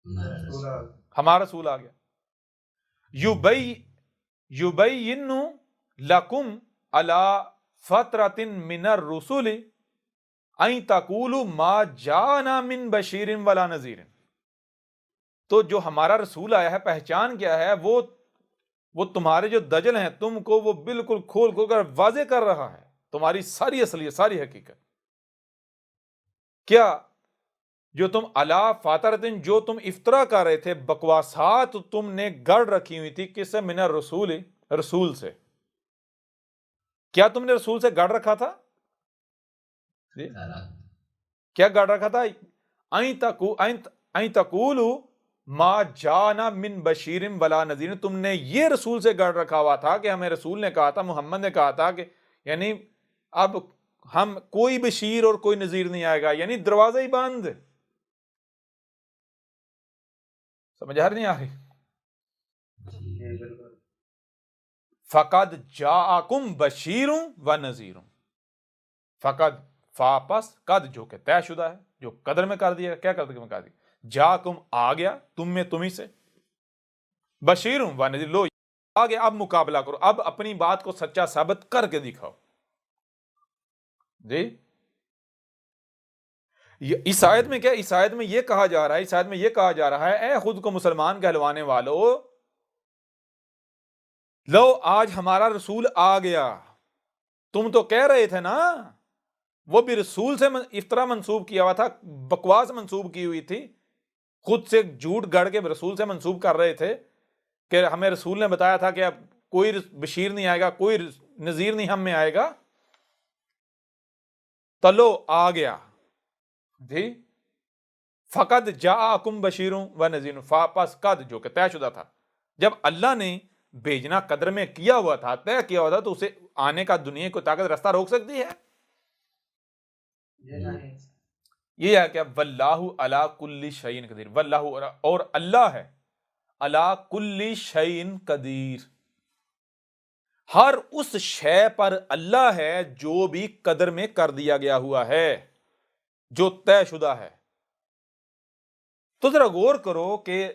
ہمارا رسول. ہمارا رسول آ گیا. یبین لکم علی فترۃ من الرسل ان تقولوا ما جاءنا من بشیر ولا نذیر. تو جو ہمارا رسول آیا ہے پہچان کیا ہے؟ وہ تمہارے جو دجل ہیں تم کو وہ بالکل کھول کر واضح کر رہا ہے تمہاری ساری اصلیت، ساری حقیقت. کیا؟ جو تم علی فاترتن، جو تم افطرا کر رہے تھے، بکواسات تم نے گڑ رکھی ہوئی تھی، کس سے؟ من الرسول، رسول سے. کیا تم نے رسول سے گڑ رکھا تھا؟ کیا گڑ رکھا تھا؟ این تقولوا ما جانا من بشیر ولا نذیر. تم نے یہ رسول سے گڑ رکھا ہوا تھا کہ ہمیں رسول نے کہا تھا، محمد نے کہا تھا کہ یعنی اب ہم کوئی بشیر اور کوئی نذیر نہیں آئے گا، یعنی دروازہ ہی بند. سمجھ آ رہی نہیں آ رہی؟ فقد جاءکم بشیر و نذیر. فقد فاپس قد جو کہ طے شدہ ہے، جو قدر میں کر دیا. کیا قدر میں کر دیا؟ جاءکم آ گیا تمہیں سے، بشیر و نذیر. لو آ گیا، اب مقابلہ کرو، اب اپنی بات کو سچا ثابت کر کے دکھاؤ. جی اس آیت میں کیا؟ اس آیت میں یہ کہا جا رہا ہے، اے خود کو مسلمان کہلوانے والو، لو آج ہمارا رسول آ گیا. تم تو کہہ رہے تھے نا، وہ بھی رسول سے افطرا منسوب کیا ہوا تھا، بکواس منسوب کی ہوئی تھی، خود سے جھوٹ گڑ کے رسول سے منسوب کر رہے تھے کہ ہمیں رسول نے بتایا تھا کہ اب کوئی بشیر نہیں آئے گا، کوئی نذیر نہیں ہم میں آئے گا. تلو آ گیا جی. فقد جاءکم بشیر و نذیر، پس قد جو کہ طے شدہ تھا. جب اللہ نے بھیجنا قدر میں کیا ہوا تھا، طے کیا ہوا تھا، تو اسے آنے کا دنیا کو طاقت راستہ روک سکتی ہے؟ یہ ہے کہ واللہ علی کل شیء قدیر. واللہ اور اللہ ہے، علی کل شیء قدیر، ہر اس شے پر اللہ ہے جو بھی قدر میں کر دیا گیا ہوا ہے، جو طے شدہ ہے. تو ذرا غور کرو کہ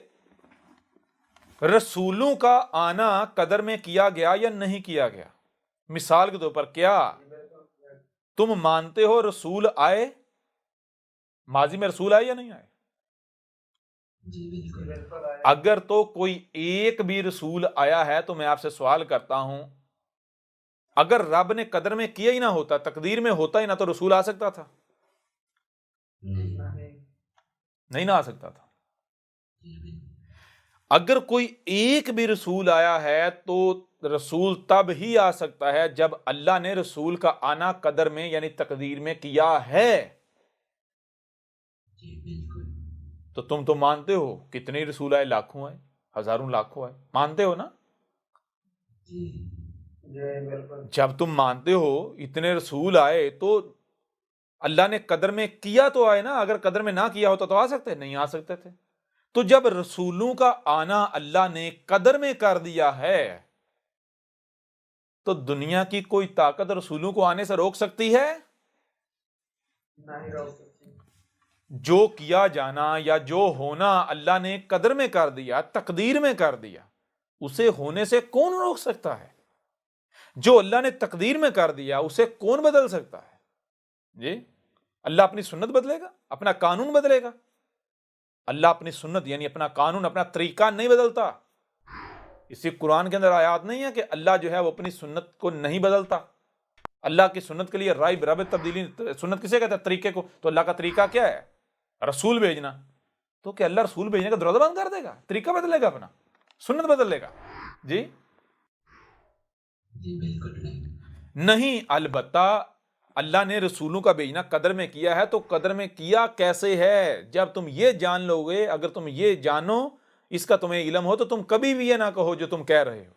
رسولوں کا آنا قدر میں کیا گیا یا نہیں کیا گیا. مثال کے طور پر کیا تم مانتے ہو رسول آئے؟ ماضی میں رسول آئے یا نہیں آئے؟ جی بالکل. اگر تو کوئی ایک بھی رسول آیا ہے تو میں آپ سے سوال کرتا ہوں، اگر رب نے قدر میں کیا ہی نہ ہوتا، تقدیر میں ہوتا ہی نہ، تو رسول آ سکتا تھا؟ نہیں نہ آ سکتا تھا. اگر کوئی ایک بھی رسول آیا ہے تو رسول تب ہی آ سکتا ہے جب اللہ نے رسول کا آنا قدر میں یعنی تقدیر میں کیا ہے. جی بالکل. تو تم تو مانتے ہو کتنے رسول آئے؟ لاکھوں آئے، ہزاروں لاکھوں آئے، مانتے ہو نا؟ جی بالکل. جب تم مانتے ہو اتنے رسول آئے تو اللہ نے قدر میں کیا تو آئے نا. اگر قدر میں نہ کیا ہوتا تو آ سکتے؟ نہیں آ سکتے تھے. تو جب رسولوں کا آنا اللہ نے قدر میں کر دیا ہے تو دنیا کی کوئی طاقت رسولوں کو آنے سے روک سکتی ہے؟ نہیں روک سکتی. جو کیا جانا یا جو ہونا اللہ نے قدر میں کر دیا، تقدیر میں کر دیا، اسے ہونے سے کون روک سکتا ہے؟ جو اللہ نے تقدیر میں کر دیا اسے کون بدل سکتا ہے؟ جی اللہ اپنی سنت بدلے گا؟ اپنا قانون بدلے گا؟ اللہ اپنی سنت یعنی اپنا قانون، اپنا طریقہ نہیں بدلتا. اسی قرآن کے اندر آیات نہیں ہے کہ اللہ جو ہے وہ اپنی سنت کو نہیں بدلتا. اللہ کی سنت کے لیے رائے برابر تبدیلی، سنت کسے کہتا ہے؟ طریقے کو. تو اللہ کا طریقہ کیا ہے؟ رسول بھیجنا. تو کیا اللہ رسول بھیجنے کا دروازہ بند کر دے گا؟ طریقہ بدلے گا؟ اپنا سنت بدل لے گا؟ جی جی بالکل نہیں. نہیں. البتہ اللہ نے رسولوں کا بھیجنا قدر میں کیا ہے، تو قدر میں کیا کیسے ہے؟ جب تم یہ جان لو گے، اگر تم یہ جانو، اس کا تمہیں علم ہو، تو تم کبھی بھی یہ نہ کہو جو تم کہہ رہے ہو۔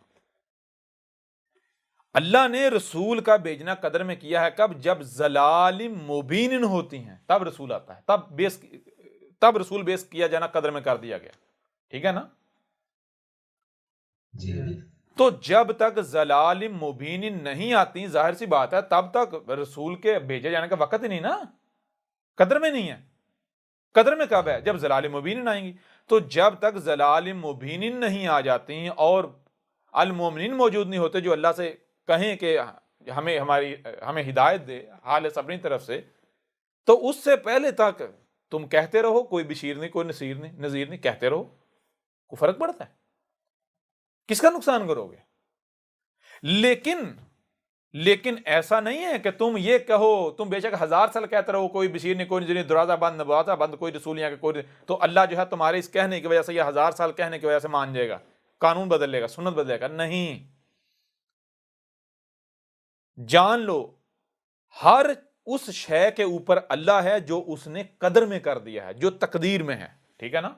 اللہ نے رسول کا بھیجنا قدر میں کیا ہے کب؟ جب ضلال مبین ہوتی ہیں تب رسول آتا ہے، تب رسول بیس کیا جانا قدر میں کر دیا گیا، ٹھیک ہے نا؟ جی بالکل تو جب تک ضلال مبین نہیں آتی، ظاہر سی بات ہے تب تک رسول کے بھیجے جانے کا وقت ہی نہیں نا، قدر میں نہیں ہے۔ قدر میں کب ہے؟ جب ضلال مبین آئیں گی۔ تو جب تک ضلال مبین نہیں آ جاتی اور المومنین موجود نہیں ہوتے جو اللہ سے کہیں کہ ہمیں ہدایت دے خالص اپنی طرف سے، تو اس سے پہلے تک تم کہتے رہو، کوئی بشیر نہیں، کوئی نذیر نہیں، کہتے رہو، کوئی فرق پڑتا ہے؟ کس کا نقصان کرو گے؟ لیکن ایسا نہیں ہے کہ تم یہ کہو، تم بے شک 1000 سال کہتے رہو کوئی بشیر نہیں، کوئی نذیر نہیں، دروازہ بند، کوئی رسول نہیں آ کے کوئی، تو اللہ جو ہے تمہارے اس کہنے کی وجہ سے، یہ 1000 سال کہنے کی وجہ سے مان جائے گا، قانون بدل لے گا، سنت بدلے گا؟ نہیں۔ جان لو ہر اس شے کے اوپر اللہ ہے جو اس نے قدر میں کر دیا ہے، جو تقدیر میں ہے، ٹھیک ہے نا؟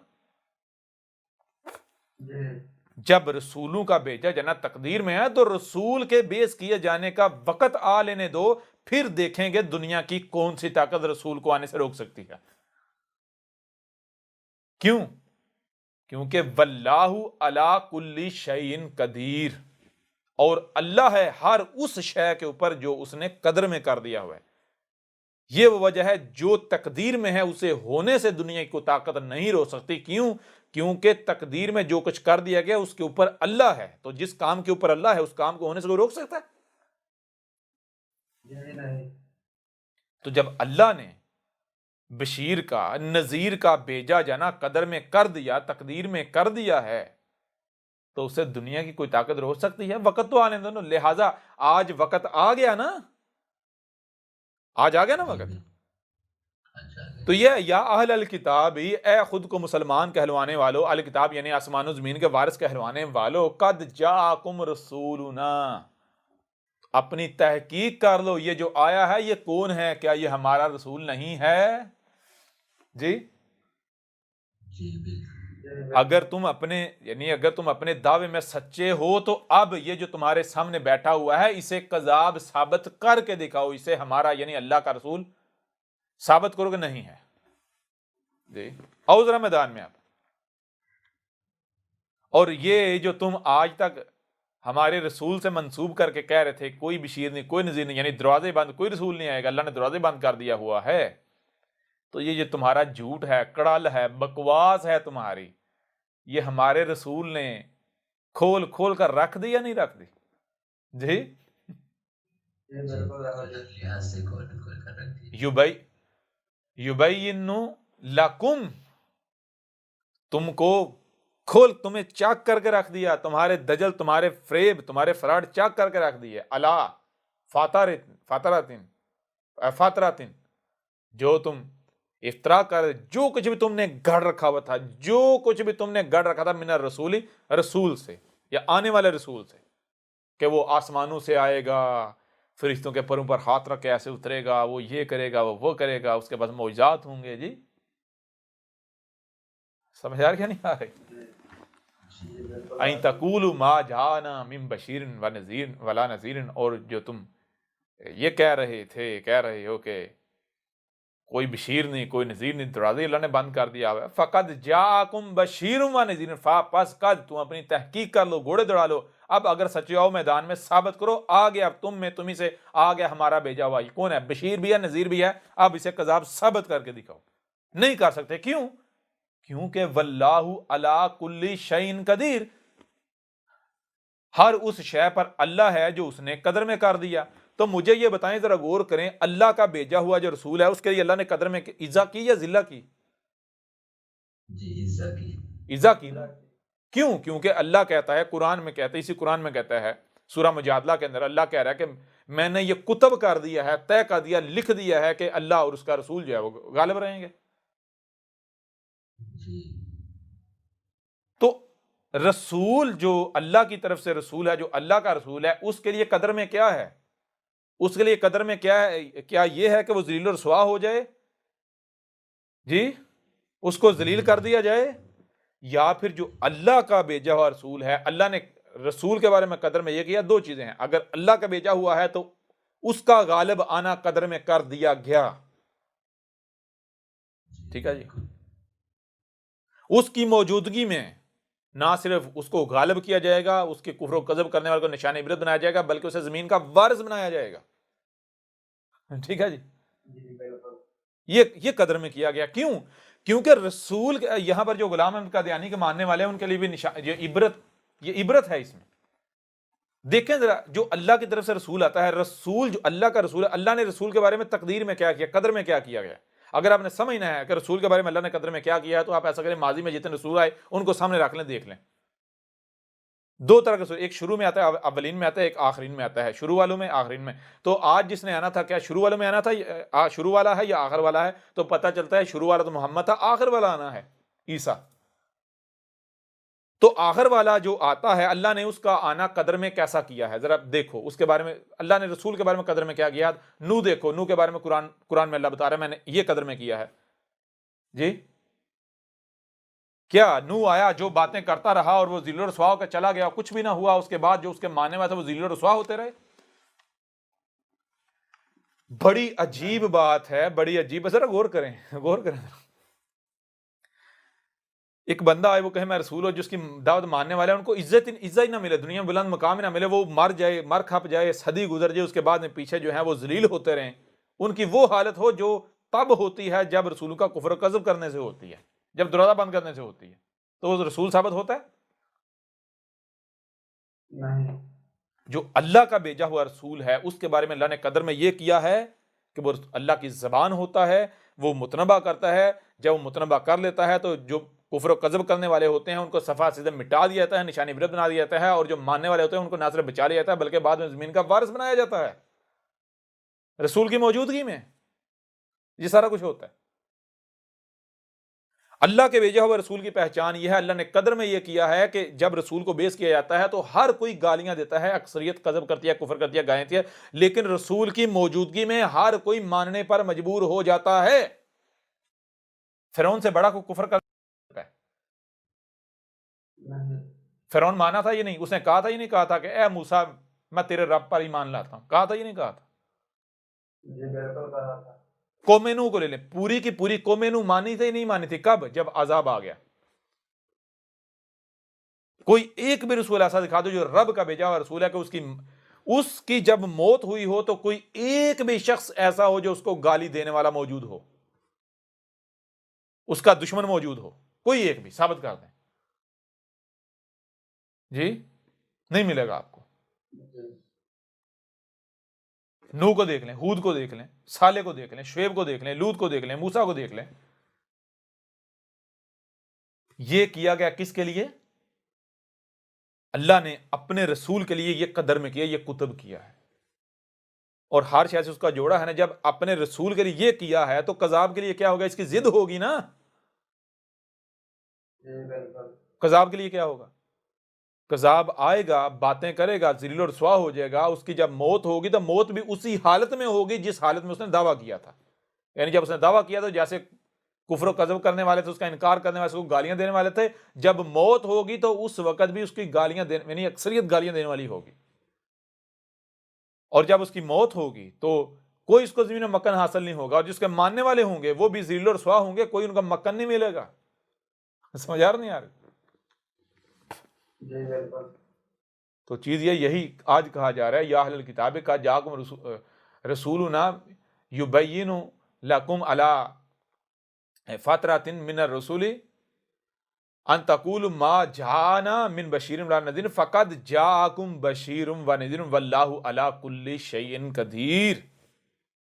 جب رسولوں کا بھیجا جانا تقدیر میں ہے، تو رسول کے بیس کیے جانے کا وقت آ لینے دو، پھر دیکھیں گے دنیا کی کون سی طاقت رسول کو آنے سے روک سکتی ہے۔ کیوں؟ کیونکہ واللہ علی کل شیء قدیر، اور اللہ ہے ہر اس شے کے اوپر جو اس نے قدر میں کر دیا ہوا ہے۔ یہ وہ وجہ ہے جو تقدیر میں ہے اسے ہونے سے دنیا کی کوئی طاقت نہیں روک سکتی۔ کیوں؟ کیونکہ تقدیر میں جو کچھ کر دیا گیا اس کے اوپر اللہ ہے، تو جس کام کے اوپر اللہ ہے اس کام کو ہونے سے کوئی روک سکتا ہے؟ نہیں۔ تو جب اللہ نے بشیر کا، نذیر کا بھیجا جانا قدر میں کر دیا، تقدیر میں کر دیا ہے، تو اسے دنیا کی کوئی طاقت روک سکتی ہے؟ وقت تو آنے دو، لہٰذا آج وقت آ گیا نا، آج آ گیا نا وقت۔ تو یہ یا اہل الکتاب، اے خود کو مسلمان کہلوانے والو، الکتاب یعنی آسمان و زمین کے وارث کہلوانے والو، قد جاءکم رسولنا، اپنی تحقیق کر لو، یہ جو آیا ہے یہ کون ہے؟ کیا یہ ہمارا رسول نہیں ہے؟ جی جی بالکل اگر تم اپنے دعوے میں سچے ہو تو اب یہ جو تمہارے سامنے بیٹھا ہوا ہے اسے کذاب ثابت کر کے دکھاؤ، اسے ہمارا یعنی اللہ کا رسول ثابت کرو کہ نہیں ہے۔ جی آؤ ذرا میدان میں آپ۔ اور یہ جو تم آج تک ہمارے رسول سے منسوب کر کے کہہ رہے تھے کوئی بشیر نہیں، کوئی نذیر نہیں، یعنی دروازے بند، کوئی رسول نہیں آئے گا، اللہ نے دروازے بند کر دیا ہوا ہے، تو یہ جو تمہارا جھوٹ ہے، کڑل ہے، بکواس ہے تمہاری، یہ ہمارے رسول نے کھول کھول کر رکھ دی یا نہیں رکھ دی؟ جی لحاظ سے کھول کھول کر رکھ دی۔ یبین لکم، تم کو تمہیں چاک کر کے رکھ دیا، تمہارے دجل، تمہارے فریب، تمہارے فراڈ چاک کر کے رکھ دیے، الا فاتراتن، جو تم افطرا کر، جو کچھ بھی تم نے گڑھ رکھا ہوا تھا، جو کچھ بھی تم نے گڑھ رکھا تھا من الرسول، رسول سے یا آنے والے رسول سے، کہ وہ آسمانوں سے آئے گا، فرشتوں کے پروں پر ہاتھ رکھ کے ایسے اترے گا، وہ یہ کرے گا، وہ کرے گا، اس کے بعد معجزات ہوں گے۔ جی سمجھ آ رہی یا نہیں آ رہی؟ این تقولوا ما جاءنا من بشیر و نذیر ولا نذیر، اور جو تم یہ کہہ رہے ہو کہ کوئی بشیر نہیں، کوئی نذیر نہیں، دروازے اللہ نے بند کر دیا ہوا ہے۔ فقد جاءکم بشیر و نذیر، پس قد، تم اپنی تحقیق کر لو، گھوڑے دوڑا لو، اب اگر سچے ہو میدان میں ثابت کرو، آ گیا اب تمہیں سے آ گیا ہمارا بھیجا ہوا، یہ کون ہے؟ بشیر بھی ہے، نذیر بھی ہے، اب اسے کذاب ثابت کر کے دکھاؤ۔ نہیں کر سکتے، کیوں؟ کیونکہ واللہ علی کل شیء قدیر، ہر اس شے پر اللہ ہے جو اس نے قدر میں کر دیا۔ تو مجھے یہ بتائیں، ذرا غور کریں، اللہ کا بھیجا ہوا جو رسول ہے اس کے لیے اللہ نے قدر میں عزا کی یا ذلہ کی؟ جی عزا کی۔ عزا کی نا۔ کیوں؟ کیونکہ اللہ کہتا ہے، قرآن میں کہتا ہے، اسی قرآن میں کہتا ہے سورہ مجادلہ کے اندر، اللہ کہہ رہا ہے کہ میں نے یہ کتب کر دیا ہے، طے کر دیا، لکھ دیا ہے کہ اللہ اور اس کا رسول جو ہے وہ غالب رہیں گے۔ جی تو رسول جو اللہ کی طرف سے رسول ہے، جو اللہ کا رسول ہے، اس کے لیے قدر میں کیا ہے؟ اس کے لیے قدر میں کیا یہ ہے کہ وہ ذلیل و رسوا ہو جائے؟ جی، اس کو ذلیل کر دیا جائے؟ یا پھر جو اللہ کا بھیجا ہوا رسول ہے، اللہ نے رسول کے بارے میں قدر میں یہ کیا، دو چیزیں ہیں، اگر اللہ کا بھیجا ہوا ہے تو اس کا غالب آنا قدر میں کر دیا گیا، ٹھیک ہے جی، اس کی موجودگی میں نہ صرف اس کو غالب کیا جائے گا، اس کے کفر و کذب کرنے والے کو نشان عبرت بنایا جائے گا، بلکہ اسے زمین کا وارث بنایا جائے گا، ٹھیک ہے جی، جی بالکل یہ قدر میں کیا گیا۔ کیوں؟ کیونکہ رسول یہاں پر جو غلام احمد قادیانی کے ماننے والے ہیں ان کے لیے بھی یہ عبرت ہے اس میں۔ دیکھیں ذرا، جو اللہ کی طرف سے رسول آتا ہے، رسول جو اللہ کا رسول ہے، اللہ نے رسول کے بارے میں تقدیر میں کیا کیا، قدر میں کیا کیا گیا؟ اگر آپ نے سمجھنا ہے کہ رسول کے بارے میں اللہ نے قدر میں کیا کیا ہے تو آپ ایسا کریں، ماضی میں جتنے رسول آئے ان کو سامنے رکھ لیں، دیکھ لیں۔ دو طرح کے رسول، ایک شروع میں آتا ہے، اولین میں آتا ہے، ایک آخرین میں آتا ہے، شروع والوں میں، آخرین میں۔ تو آج جس نے آنا تھا، کیا شروع والوں میں آنا تھا، شروع والا ہے یا آخر والا ہے؟ تو پتہ چلتا ہے شروع والا تو محمد تھا، آخر والا آنا ہے عیسیٰ۔ تو آخر والا جو آتا ہے، اللہ نے اس کا آنا قدر میں کیسا کیا ہے، ذرا دیکھو اس کے بارے میں۔ اللہ نے رسول کے بارے میں قدر میں کیا کیا؟ نو دیکھو، نو کے بارے میں قرآن میں اللہ بتا رہا ہے میں نے یہ قدر میں کیا ہے جی۔ کیا نو آیا جو باتیں کرتا رہا اور وہ ذل و رسوا ہو کے چلا گیا، کچھ بھی نہ ہوا، اس کے بعد جو اس کے ماننے والے تھے وہ ذل و رسوا ہوتے رہے؟ بڑی عجیب بات ہے، بڑی عجیب، ذرا غور کریں، غور کریں۔ ایک بندہ آئے، وہ کہے میں رسول ہوں، جس کی دعوت ماننے والے ہیں ان کو عزت ہی نہ ملے، دنیا میں بلند مقام ہی نہ ملے، وہ مر جائے، مر کھپ جائے، صدی گزر جائے، اس کے بعد میں پیچھے جو ہیں وہ ذلیل ہوتے رہیں، ان کی وہ حالت ہو جو تب ہوتی ہے جب رسول کا کفر و کذب کرنے سے ہوتی ہے، جب دروازہ بند کرنے سے ہوتی ہے، تو وہ رسول ثابت ہوتا ہے؟ نہیں۔ جو اللہ کا بھیجا ہوا رسول ہے اس کے بارے میں اللہ نے قدر میں یہ کیا ہے کہ وہ اللہ کی زبان ہوتا ہے، وہ متنبع کرتا ہے، جب وہ متنبع کر لیتا ہے تو جو کفر و کذب کرنے والے ہوتے ہیں ان کو صفحہ سیدھے مٹا دیا جاتا ہے، نشان عبرت بنا دیا جاتا ہے، اور جو ماننے والے ہوتے ہیں ان کو نہ صرف بچا لیا جاتا ہے بلکہ بعد میں زمین کا وارث بنایا جاتا ہے رسول کی موجودگی میں۔ یہ سارا کچھ ہوتا ہے۔ اللہ کے بھیجا ہوا رسول کی پہچان یہ ہے، اللہ نے قدر میں یہ کیا ہے کہ جب رسول کو بیس کیا جاتا ہے تو ہر کوئی گالیاں دیتا ہے، اکثریت کذب کرتی ہے، کفر کرتی ہے، گائیں دیتی ہے، لیکن رسول کی موجودگی میں ہر کوئی ماننے پر مجبور ہو جاتا ہے۔ فرعون سے بڑا کو کفر کرتا ہے؟ نہیں۔ فرعون مانا تھا یہ نہیں، اس نے کہا تھا یہ نہیں کہا تھا کہ اے موسیٰ میں تیرے رب پر ایمان لاتا ہوں، کہا تھا یہ نہیں کہا تھا؟ جی بالکل کہا تھا۔ قوم نوح کو لے لیں، پوری کی پوری قوم نوح مانی تھی نہیں مانی تھی؟ کب؟ جب عذاب آ گیا۔ کوئی ایک بھی رسول ایسا دکھا دو جو رب کا بھیجا ہوا رسول ہے کہ اس کی جب موت ہوئی ہو تو کوئی ایک بھی شخص ایسا ہو جو اس کو گالی دینے والا موجود ہو، اس کا دشمن موجود ہو، کوئی ایک بھی ثابت کر دیں جی، نہیں ملے گا آپ کو۔ نوح کو دیکھ لیں، ہود کو دیکھ لیں، صالح کو دیکھ لیں، شعیب کو دیکھ لیں، لوط کو دیکھ لیں، موسیٰ کو دیکھ لیں۔ یہ کیا گیا کس کے لیے؟ اللہ نے اپنے رسول کے لیے یہ قدر میں کیا، یہ کتب کیا ہے، اور ہر شے سے اس کا جوڑا ہے نا۔ جب اپنے رسول کے لیے یہ کیا ہے تو قذاب کے لیے کیا ہوگا؟ اس کی ضد ہوگی نا۔ جی بالکل۔ قذاب کے لیے کیا ہوگا؟ قذاب آئے گا، باتیں کرے گا، ذلیل و رسوا ہو جائے گا، اس کی جب موت ہوگی تو موت بھی اسی حالت میں ہوگی جس حالت میں اس نے دعویٰ کیا تھا۔ یعنی جب اس نے دعویٰ کیا تو جیسے کفر و کذب کرنے والے تھے، اس کا انکار کرنے والے، اس کو گالیاں دینے والے تھے، جب موت ہوگی تو اس وقت بھی اس کی گالیاں دینے، یعنی اکثریت گالیاں دینے والی ہوگی، اور جب اس کی موت ہوگی تو کوئی اس کو زمین میں مکن حاصل نہیں ہوگا، اور جس کے ماننے والے ہوں گے وہ بھی ذلیل و رسوا ہوں گے، کوئی ان کا مکن نہیں ملے گا۔ سمجھ آ رہا نہیں آ رہی؟ جی بالکل۔ تو چیز یہی آج کہا جا رہا ہے، یا اہل الکتاب کا جاکم رسولنا یبین لکم علی فترۃ من الرسول ان تقولوا ما جاءنا من بشیر ولا نذیر فقد جاءکم بشیر ونذیر واللہ علی کل شیء قدیر۔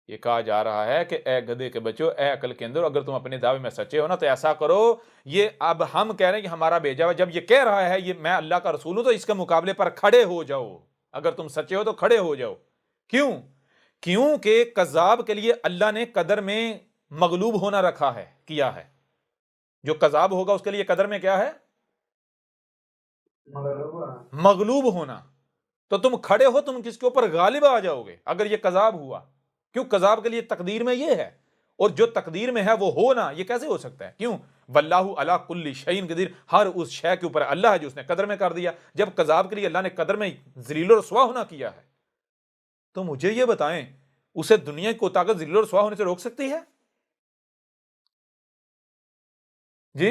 یہ کہا جا رہا ہے کہ اے گدھے کے بچو، اے عقل کے اندر، اگر تم اپنے دعوے میں سچے ہو نا تو ایسا کرو، یہ اب ہم کہہ رہے ہیں کہ ہمارا بھیجا ہوا، جب یہ کہہ رہا ہے یہ میں اللہ کا رسول ہوں تو اس کے مقابلے پر کھڑے ہو جاؤ، اگر تم سچے ہو تو کھڑے ہو جاؤ۔ کیوں؟ کیونکہ کذاب کے لیے اللہ نے قدر میں مغلوب ہونا رکھا ہے، کیا ہے۔ جو کذاب ہوگا اس کے لیے قدر میں کیا ہے؟ مغلوب ہونا۔ مغلوب ہونا۔ تو تم کھڑے ہو، تم کس کے اوپر غالب آ جاؤ گے اگر یہ کذاب ہوا. کیوں؟ کذاب کے لیے تقدیر میں یہ ہے، اور جو تقدیر میں ہے وہ ہونا یہ کیسے ہو سکتا ہے؟ کیوں؟ واللہ علی کل شیء قدیر، ہر اس شے کے اوپر اللہ ہے جو اس نے قدر میں کر دیا. جب کذاب کے لیے اللہ نے قدر میں ذلیل و رسوا ہونا کیا ہے تو مجھے یہ بتائیں اسے دنیا کو طاقت ذلیل و رسوا ہونے سے روک سکتی ہے؟ جی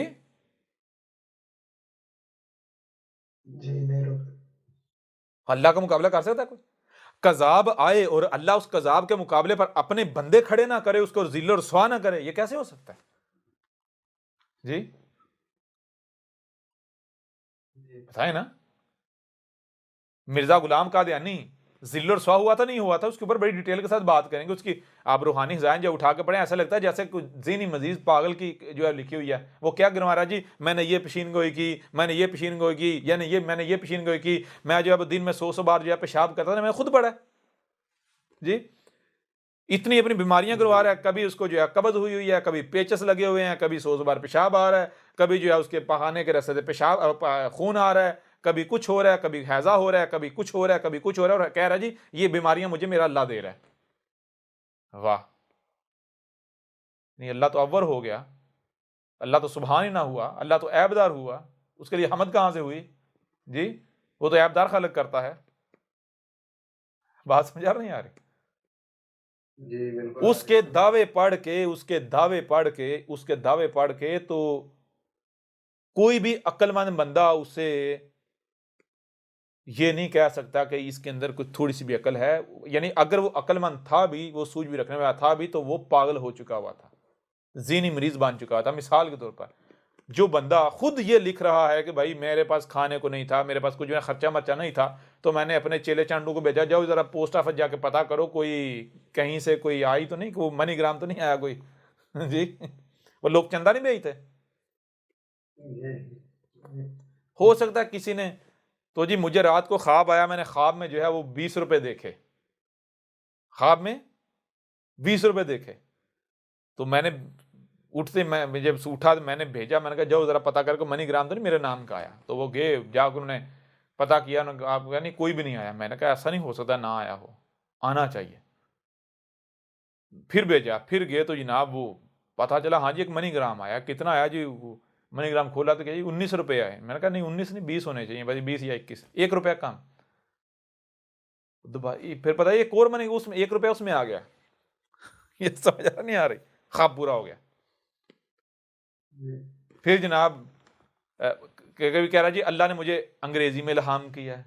جی نہیں روک سکتے. اللہ کا مقابلہ کر سکتا ہے کوئی؟ کذاب آئے اور اللہ اس کذاب کے مقابلے پر اپنے بندے کھڑے نہ کرے، اس کو ذلیل و رسوا نہ کرے، یہ کیسے ہو سکتا ہے؟ جی جی بتائیں نا. مرزا غلام قادیانی ذل و رسوا ہوا تھا نہیں ہوا تھا، اس کے اوپر بڑی ڈیٹیل کے ساتھ بات کریں گے. اس کی آپ روحانی خزائن جو اٹھا کے پڑھیں ایسا لگتا ہے جیسے کوئی ذہنی مزید پاگل کی جو ہے لکھی ہوئی ہے. وہ کیا گنوا رہا جی، میں نے یہ پیشین گوئی کی، میں نے یہ پیشین گوئی کی، یعنی یہ میں نے یہ پیشین گوئی کی، میں جو ہے دن میں 100 بار جو ہے پیشاب کرتا تھا، میں خود پڑھا ہے. جی اتنی اپنی بیماریاں کروا رہا ہے، کبھی اس کو جو ہے قبض ہوئی ہے، کبھی پیچس لگے ہوئے ہیں، کبھی 100 بار پیشاب آ رہا ہے، کبھی جو ہے اس کے پخانے کے رستے سے پیشاب خون آ رہا ہے، کبھی کچھ ہو رہا ہے، کبھی حیضہ ہو رہا ہے، کبھی کچھ ہو رہا ہے، کبھی کچھ ہو رہا ہے، اور کہہ رہا ہے جی یہ بیماریاں مجھے میرا اللہ دے رہا ہے. واہ، نہیں اللہ تو اول ہو گیا، اللہ تو سبحان ہی نہ ہوا، اللہ تو عیب دار ہوا، اس کے لیے حمد کہاں سے ہوئی؟ جی وہ تو عیب دار خلق کرتا ہے. بات سمجھا نہیں آ رہی؟ جی بالکل. اس کے دعوے پڑھ کے تو کوئی بھی عقل مند بندہ اسے یہ نہیں کہہ سکتا کہ اس کے اندر کوئی تھوڑی سی بھی عقل ہے. یعنی اگر وہ عقل مند تھا بھی، وہ سوجھ بھی رکھنے والا تھا بھی، تو وہ پاگل ہو چکا ہوا تھا، ذہنی مریض بن چکا تھا. مثال کے طور پر جو بندہ خود یہ لکھ رہا ہے کہ بھائی میرے پاس کھانے کو نہیں تھا، میرے پاس کچھ خرچہ مرچہ نہیں تھا، تو میں نے اپنے چیلے چانڈو کو بھیجا، جاؤ ذرا پوسٹ آفس جا کے پتا کرو کوئی کہیں سے کوئی آئی تو نہیں، وہ منی گرام تو نہیں آیا کوئی. جی وہ لوگ چندہ نہیں بھیجتے. جی ہو سکتا ہے کسی نے تو جی مجھے رات کو خواب آیا، میں نے خواب میں جو ہے وہ 20 روپے دیکھے، خواب میں 20 روپے دیکھے، تو میں نے اٹھتے میں جب اٹھا میں نے بھیجا، میں نے کہا جاؤ ذرا پتا کر کے منی گرام تو نہیں میرے نام کا آیا. تو وہ گئے جا کے انہوں نے پتا کیا، آپ کہا نہیں کوئی بھی نہیں آیا. میں نے کہا ایسا نہیں ہو سکتا نہ آیا ہو، آنا چاہیے. پھر بھیجا، پھر گئے تو جناب وہ پتا چلا ہاں جی ایک منی گرام آیا. کتنا آیا جی؟ منی گرام کھولا تو کہ جی 19 روپے آئے. میں نے کہا نہیں 19 نہیں 20 ہونے چاہیے بھائی، 20 یا 21، 1 روپیہ کم. پھر پتا ایک اور منی اس میں 1 روپیہ اس میں آ گیا. یہ سمجھ نہیں آ رہی، خواب پورا ہو گیا. پھر جناب کبھی کہہ رہا جی اللہ نے مجھے انگریزی میں الہام کیا ہے،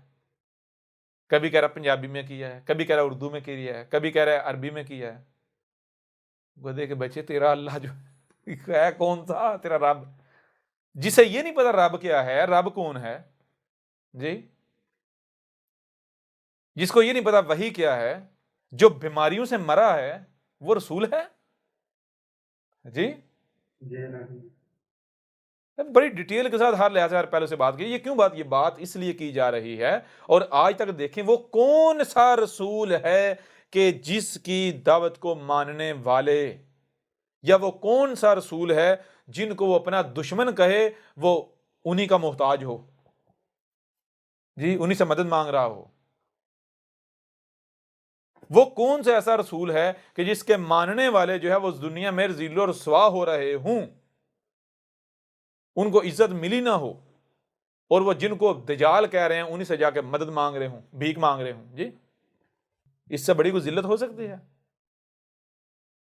کبھی کہہ رہا پنجابی میں کیا ہے، کبھی کہہ رہا اردو میں کیا ہے، کبھی کہہ رہا عربی میں کیا ہے. گدے کے بچے تیرا اللہ جو ہے کون تھا تیرا رب؟ جسے یہ نہیں پتا رب کیا ہے، رب کون ہے؟ جی جس کو یہ نہیں پتا وہی کیا ہے، جو بیماریوں سے مرا ہے وہ رسول ہے؟ جی جی نہیں. بڑی ڈیٹیل کے ساتھ ہر لحاظ سے ہر پہلو سے بات کی. یہ کیوں یہ بات اس لیے کی جا رہی ہے، اور آج تک دیکھیں وہ کون سا رسول ہے کہ جس کی دعوت کو ماننے والے، یا وہ کون سا رسول ہے جن کو وہ اپنا دشمن کہے وہ انہی کا محتاج ہو، جی انہی سے مدد مانگ رہا ہو. وہ کون سا ایسا رسول ہے کہ جس کے ماننے والے جو ہے وہ دنیا میں ذل و رسوا ہو رہے ہوں، ان کو عزت ملی نہ ہو، اور وہ جن کو دجال کہہ رہے ہیں انہی سے جا کے مدد مانگ رہے ہوں، بھیک مانگ رہے ہوں؟ جی اس سے بڑی کوئی ذلت ہو سکتی ہے؟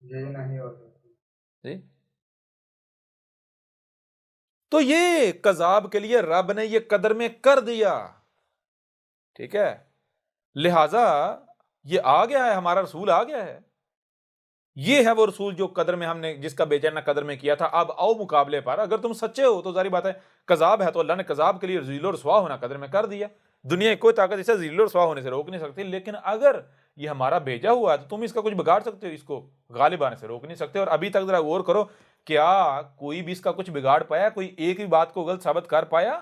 جی نہیں ہو سکتی. جی تو یہ کذاب کے لیے رب نے یہ قدر میں کر دیا، ٹھیک ہے؟ لہذا یہ آ گیا ہے، ہمارا رسول آ گیا ہے، یہ ہے وہ رسول جو قدر میں ہم نے جس کا بے چینہ قدر میں کیا تھا. اب آؤ مقابلے پر، اگر تم سچے ہو تو ظاہر بات ہے کذاب ہے تو اللہ نے کذاب کے لیے ذل و رسوا ہونا قدر میں کر دیا. دنیا کی کوئی طاقت اسے ذل و رسوا ہونے سے روک نہیں سکتی. لیکن اگر یہ ہمارا بھیجا ہوا ہے تو تم اس کا کچھ بگاڑ سکتے ہو، اس کو غالب آنے سے روک نہیں سکتے. اور ابھی تک ذرا غور کرو، کیا کوئی بھی اس کا کچھ بگاڑ پایا؟ کوئی ایک بھی بات کو غلط ثابت کر پایا؟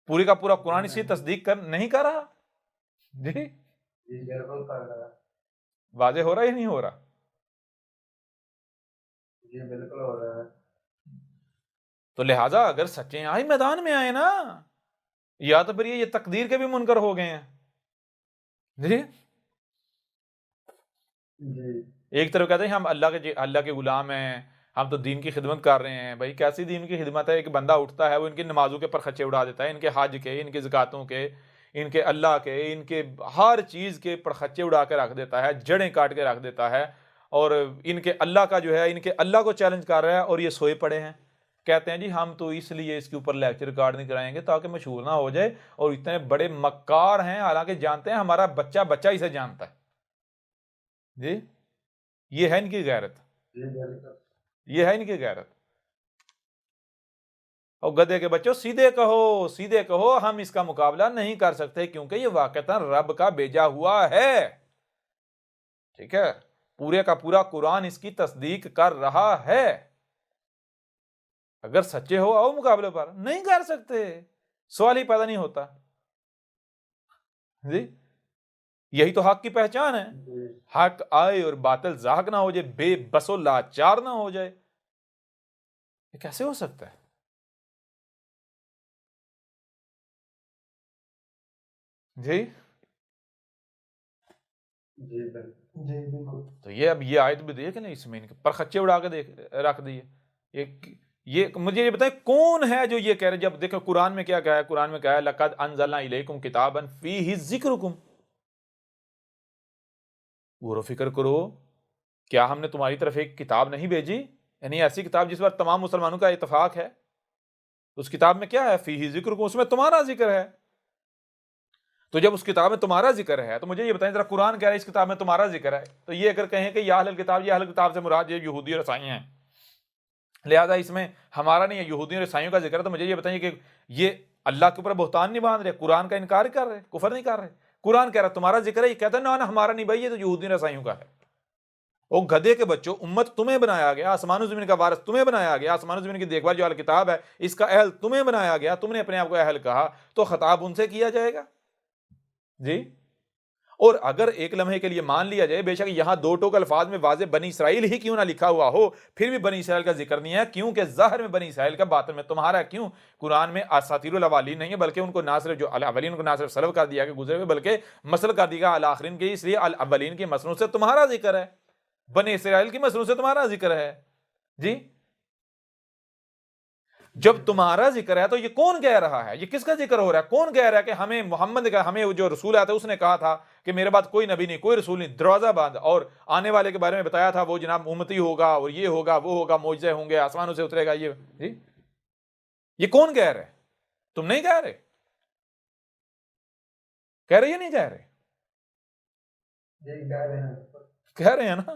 پوری کا پورا قرآن اسی تصدیق نہیں کر رہا. جی جی بالکل کر رہا ہے. واضح ہو رہا ہے یا نہیں ہو رہا؟ جی بالکل ہو رہا ہے. تو لہٰذا اگر سچے آئے میدان میں آئے نا، یا تو پھر یہ تقدیر کے بھی منکر ہو گئے ہیں. جی جی ایک طرف کہتے ہیں ہم اللہ کے غلام ہیں، ہم تو دین کی خدمت کر رہے ہیں. بھائی کیسی دین کی خدمت ہے؟ ایک بندہ اٹھتا ہے وہ ان کی نمازوں کے پرخچے اڑا دیتا ہے، ان کے حج کے، ان کے زکاتوں کے، ان کے اللہ کے، ان کے ہر چیز کے پرخچے اڑا کے رکھ دیتا ہے، جڑیں کاٹ کے رکھ دیتا ہے، اور ان کے اللہ کا جو ہے ان کے اللہ کو چیلنج کر رہا ہے، اور یہ سوئے پڑے ہیں. کہتے ہیں جی ہم تو اس لیے اس کے اوپر لیکچر ریکارڈ نہیں کرائیں گے تاکہ مشہور نہ ہو جائے، اور اتنے بڑے مکار ہیں، حالانکہ جانتے ہیں ہمارا بچہ بچہ اسے جانتا ہے. جی یہ ہے ان کی غیرت، جی بالکل یہ ہے ان کی غیرت. اور گدھے کے بچوں سیدھے کہو ہم اس کا مقابلہ نہیں کر سکتے، کیونکہ یہ واقعتاً رب کا بھیجا ہوا ہے. ٹھیک ہے، پورے کا پورا قرآن اس کی تصدیق کر رہا ہے. اگر سچے ہو آؤ مقابلے پر، نہیں کر سکتے، سوال ہی پیدا نہیں ہوتا. جی یہی تو حق کی پہچان ہے. جی حق آئے اور باطل زاہق نہ ہو جائے، بے بس و لاچار نہ ہو جائے. یہ کیسے ہو سکتا ہے؟ جی جی بالکل جی بالکل تو یہ اب یہ آیت بھی دیکھ لیں، اس میں ان کے پرخچے اڑا کے رکھ دیے. یہ مجھے یہ بتائیں کون ہے جو یہ کہہ رہے؟ جب دیکھو قرآن میں کیا کہا ہے، قرآن میں کہا ہے لقد انزلنا الیکم کتابا فیہ ذکرکم. غور و فکر کرو، کیا ہم نے تمہاری طرف ایک کتاب نہیں بھیجی؟ یعنی ایسی کتاب جس پر تمام مسلمانوں کا اتفاق ہے. اس کتاب میں کیا ہے؟ فیہ ذکرکم، اس میں تمہارا ذکر ہے. تو جب اس کتاب میں تمہارا ذکر ہے تو مجھے یہ بتائیں ذرا، قرآن کہہ رہا ہے اس کتاب میں تمہارا ذکر ہے، تو یہ اگر کہیں کہ یا اہل الکتاب، یہ اہل کتاب سے مراد یہ یہودی اور عیسائی ہیں، لہذا اس میں ہمارا نہیں ہے، یہودیوں اور عیسائیوں کا ذکر ہے، تو مجھے یہ بتائیے کہ یہ اللہ کے اوپر بہتان نہیں باندھ رہے، قرآن کا انکار کر رہے، کفر نہیں کر رہے. قرآن کہہ رہا ہے تمہارا ذکر ہے، یہ کہتا ہے نا ہمارا نہیں بھائی، یہ تو یہودیوں اور عیسائیوں کا ہے. او گدھے کے بچوں، امت تمہیں بنایا گیا، آسمان و زمین کا وارث تمہیں بنایا گیا، آسمان و زمین کی دیکھ بھال جو اہل کتاب ہے اس کا اہل تمہیں بنایا گیا، تم نے اپنے آپ کو اہل کہا، تو خطاب ان سے کیا جائے گا. جی اور اگر ایک لمحے کے لیے مان لیا جائے بے شک یہاں دو ٹوک الفاظ میں واضح بنی اسرائیل ہی کیوں نہ لکھا ہوا ہو، پھر بھی بنی اسرائیل کا ذکر نہیں ہے، کیونکہ ظاہر میں بنی اسرائیل کا، باطن میں تمہارا. کیوں؟ قرآن میں اساطیر الاولین نہیں ہے، بلکہ ان کو نہ صرف جو الاولین کو نہ صرف سلب کر دیا کہ گزرے ہوئے، بلکہ مسل کر دیا الاخرین کے، اس لیے الاولین کی مسنون سے تمہارا ذکر ہے، بنی اسرائیل کی مسنون سے تمہارا ذکر ہے. جی جب تمہارا ذکر ہے تو یہ کون کہہ رہا ہے؟ یہ کس کا ذکر ہو رہا ہے؟ کون کہہ رہا ہے کہ ہمیں محمد کا، ہمیں جو رسول آتا ہے اس نے کہا تھا کہ میرے بعد کوئی نبی نہیں، کوئی رسول نہیں، دروازہ بند، اور آنے والے کے بارے میں بتایا تھا وہ جناب امتی ہوگا، اور یہ ہوگا وہ ہوگا، معجزے ہوں گے، آسمانوں سے اترے گا. یہ کون کہہ رہے؟ تم نہیں کہہ رہے؟ کہہ رہے یا نہیں کہہ رہے؟ جی کہہ رہے ہیں نا.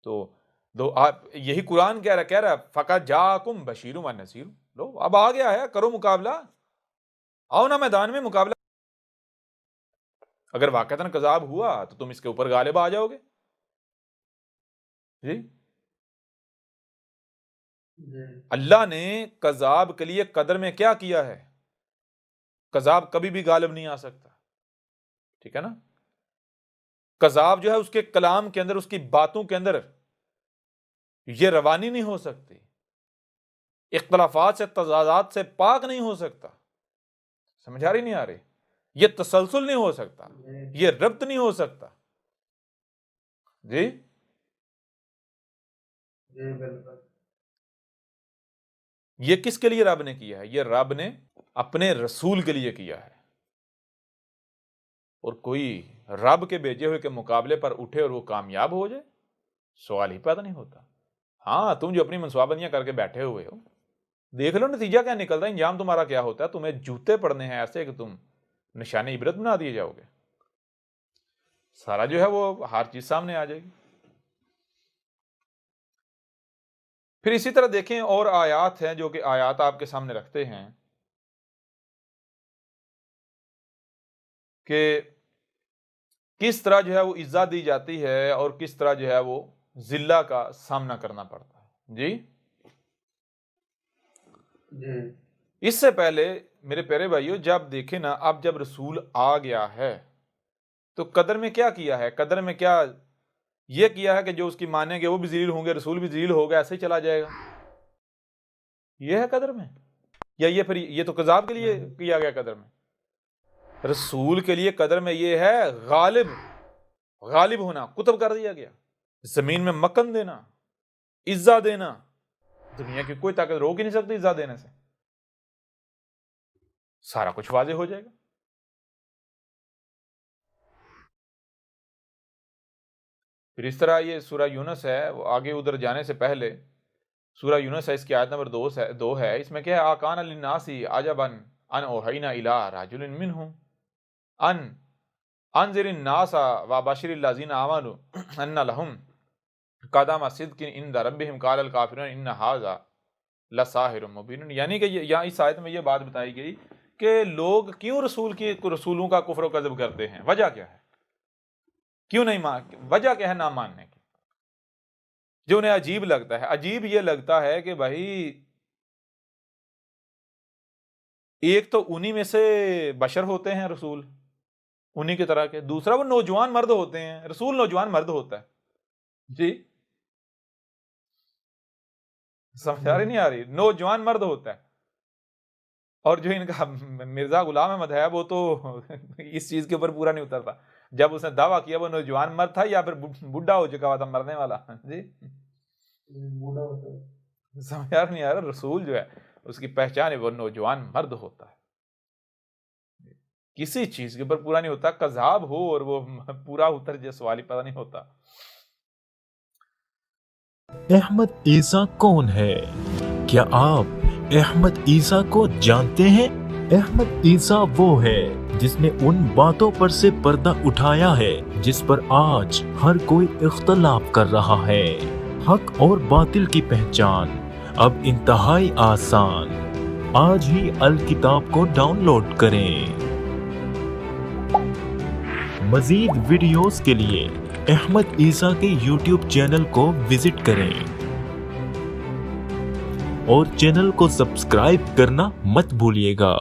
تو آپ یہی قرآن کہہ رہا فقط جاکم بشیر و نذیر. لو اب آ گیا ہے، کرو مقابلہ، آؤ نا میدان میں مقابلہ. اگر واقعتاً کذاب ہوا تو تم اس کے اوپر غالب آ جاؤ گے. جی اللہ نے کذاب کے لیے قدر میں کیا کیا ہے؟ کذاب کبھی بھی غالب نہیں آ سکتا. ٹھیک ہے نا. کذاب جو ہے اس کے کلام کے اندر، اس کی باتوں کے اندر یہ روانی نہیں ہو سکتی، اختلافات سے، تضادات سے پاک نہیں ہو سکتا. سمجھ آ رہی نہیں آ رہی؟ یہ تسلسل نہیں ہو سکتا، یہ ربط نہیں ہو سکتا. جی جی بالکل یہ کس کے لیے رب نے کیا ہے؟ یہ رب نے اپنے رسول کے لیے کیا ہے. اور کوئی رب کے بھیجے ہوئے کے مقابلے پر اٹھے اور وہ کامیاب ہو جائے، سوال ہی پیدا نہیں ہوتا. ہاں تم جو اپنی منصوبہ بندیاں کر کے بیٹھے ہوئے ہو، دیکھ لو نتیجہ کیا نکلتا ہے، انجام تمہارا کیا ہوتا ہے. تمہیں جوتے پڑنے ہیں ایسے کہ تم نشان عبرت بنا دیے جاؤ گے. سارا جو ہے وہ ہر چیز سامنے آ جائے گی. پھر اسی طرح دیکھیں اور آیات ہیں جو کہ آیات آپ کے سامنے رکھتے ہیں کہ کس طرح جو ہے وہ عزت دی جاتی ہے اور کس طرح جو ہے وہ ذلہ کا سامنا کرنا پڑتا ہے. جی جی اس سے پہلے میرے پیارے بھائیو، جب دیکھیں نا، اب جب رسول آ گیا ہے تو قدر میں کیا کیا ہے؟ قدر میں کیا یہ کیا ہے کہ جو اس کی مانیں گے وہ بھی ذلیل ہوں گے، رسول بھی ذلیل ہوگا، ایسے ہی چلا جائے گا. یہ ہے قدر میں؟ یا یہ پھر یہ تو کذاب کے لیے کیا گیا قدر میں؟ رسول کے لیے قدر میں یہ ہے غالب ہونا، کتب کر دیا گیا، زمین میں مکن دینا، عزت دینا، دنیا کی کوئی طاقت روک ہی نہیں سکتی عزت دینے سے، سارا کچھ واضح ہو جائے گا۔ پھر اس طرح یہ سورہ یونس ہے، وہ آگے ادھر جانے سے پہلے سورہ یونس ہے، اس کی آیت نمبر 2 ہے، اس میں کیا ہے؟ آکان للناس عجبا ان اوحینا الی رجل منہم ان انذر الناس وبشر الذین آمنوا ان لهم قدم صدق عند ربهم قال الکافرون ان ھذا لساحر مبین۔ یعنی کہ یہاں اس آیت میں یہ بات بتائی گئی کہ لوگ کیوں رسولوں کا کفر و کذب کرتے ہیں، وجہ کیا ہے، کیوں نہیں وجہ کیا ہے نہ ماننے کی، جو انہیں عجیب لگتا ہے۔ عجیب یہ لگتا ہے کہ بھائی ایک تو انہی میں سے بشر ہوتے ہیں رسول، انہی کی طرح کے، دوسرا وہ نوجوان مرد ہوتے ہیں، رسول نوجوان مرد ہوتا ہے، جی سمجھ آ رہی نہیں آ رہی؟ نوجوان مرد ہوتا ہے، اور جو ان کا مرزا غلام احمد ہے وہ تو اس چیز کے اوپر پورا نہیں اترتا، جب اس نے دعویٰ کیا وہ نوجوان مرد تھا یا پھر بڈھا ہو چکا ہوا تھا مرنے والا، جی بوڑھا ہوتا ہے۔ سمجھ آ نہیں آ رہا؟ رسول جو ہے اس کی پہچان ہے وہ نوجوان مرد ہوتا ہے، کسی چیز کے اوپر پورا نہیں ہوتا، کذاب ہو اور وہ پورا اتر جائے سوال ہی پتہ نہیں ہوتا۔ احمد عیسیٰ کون ہے؟ کیا آپ احمد عیسیٰ کو جانتے ہیں؟ احمد عیسیٰ وہ ہے جس نے ان باتوں پر سے پردہ اٹھایا ہے جس پر آج ہر کوئی اختلاف کر رہا ہے۔ حق اور باطل کی پہچان اب انتہائی آسان۔ آج ہی الکتاب کو ڈاؤن لوڈ کریں۔ مزید ویڈیوز کے لیے احمد عیسیٰ کے یوٹیوب چینل کو وزٹ کریں اور چینل کو سبسکرائب کرنا مت بھولیے گا۔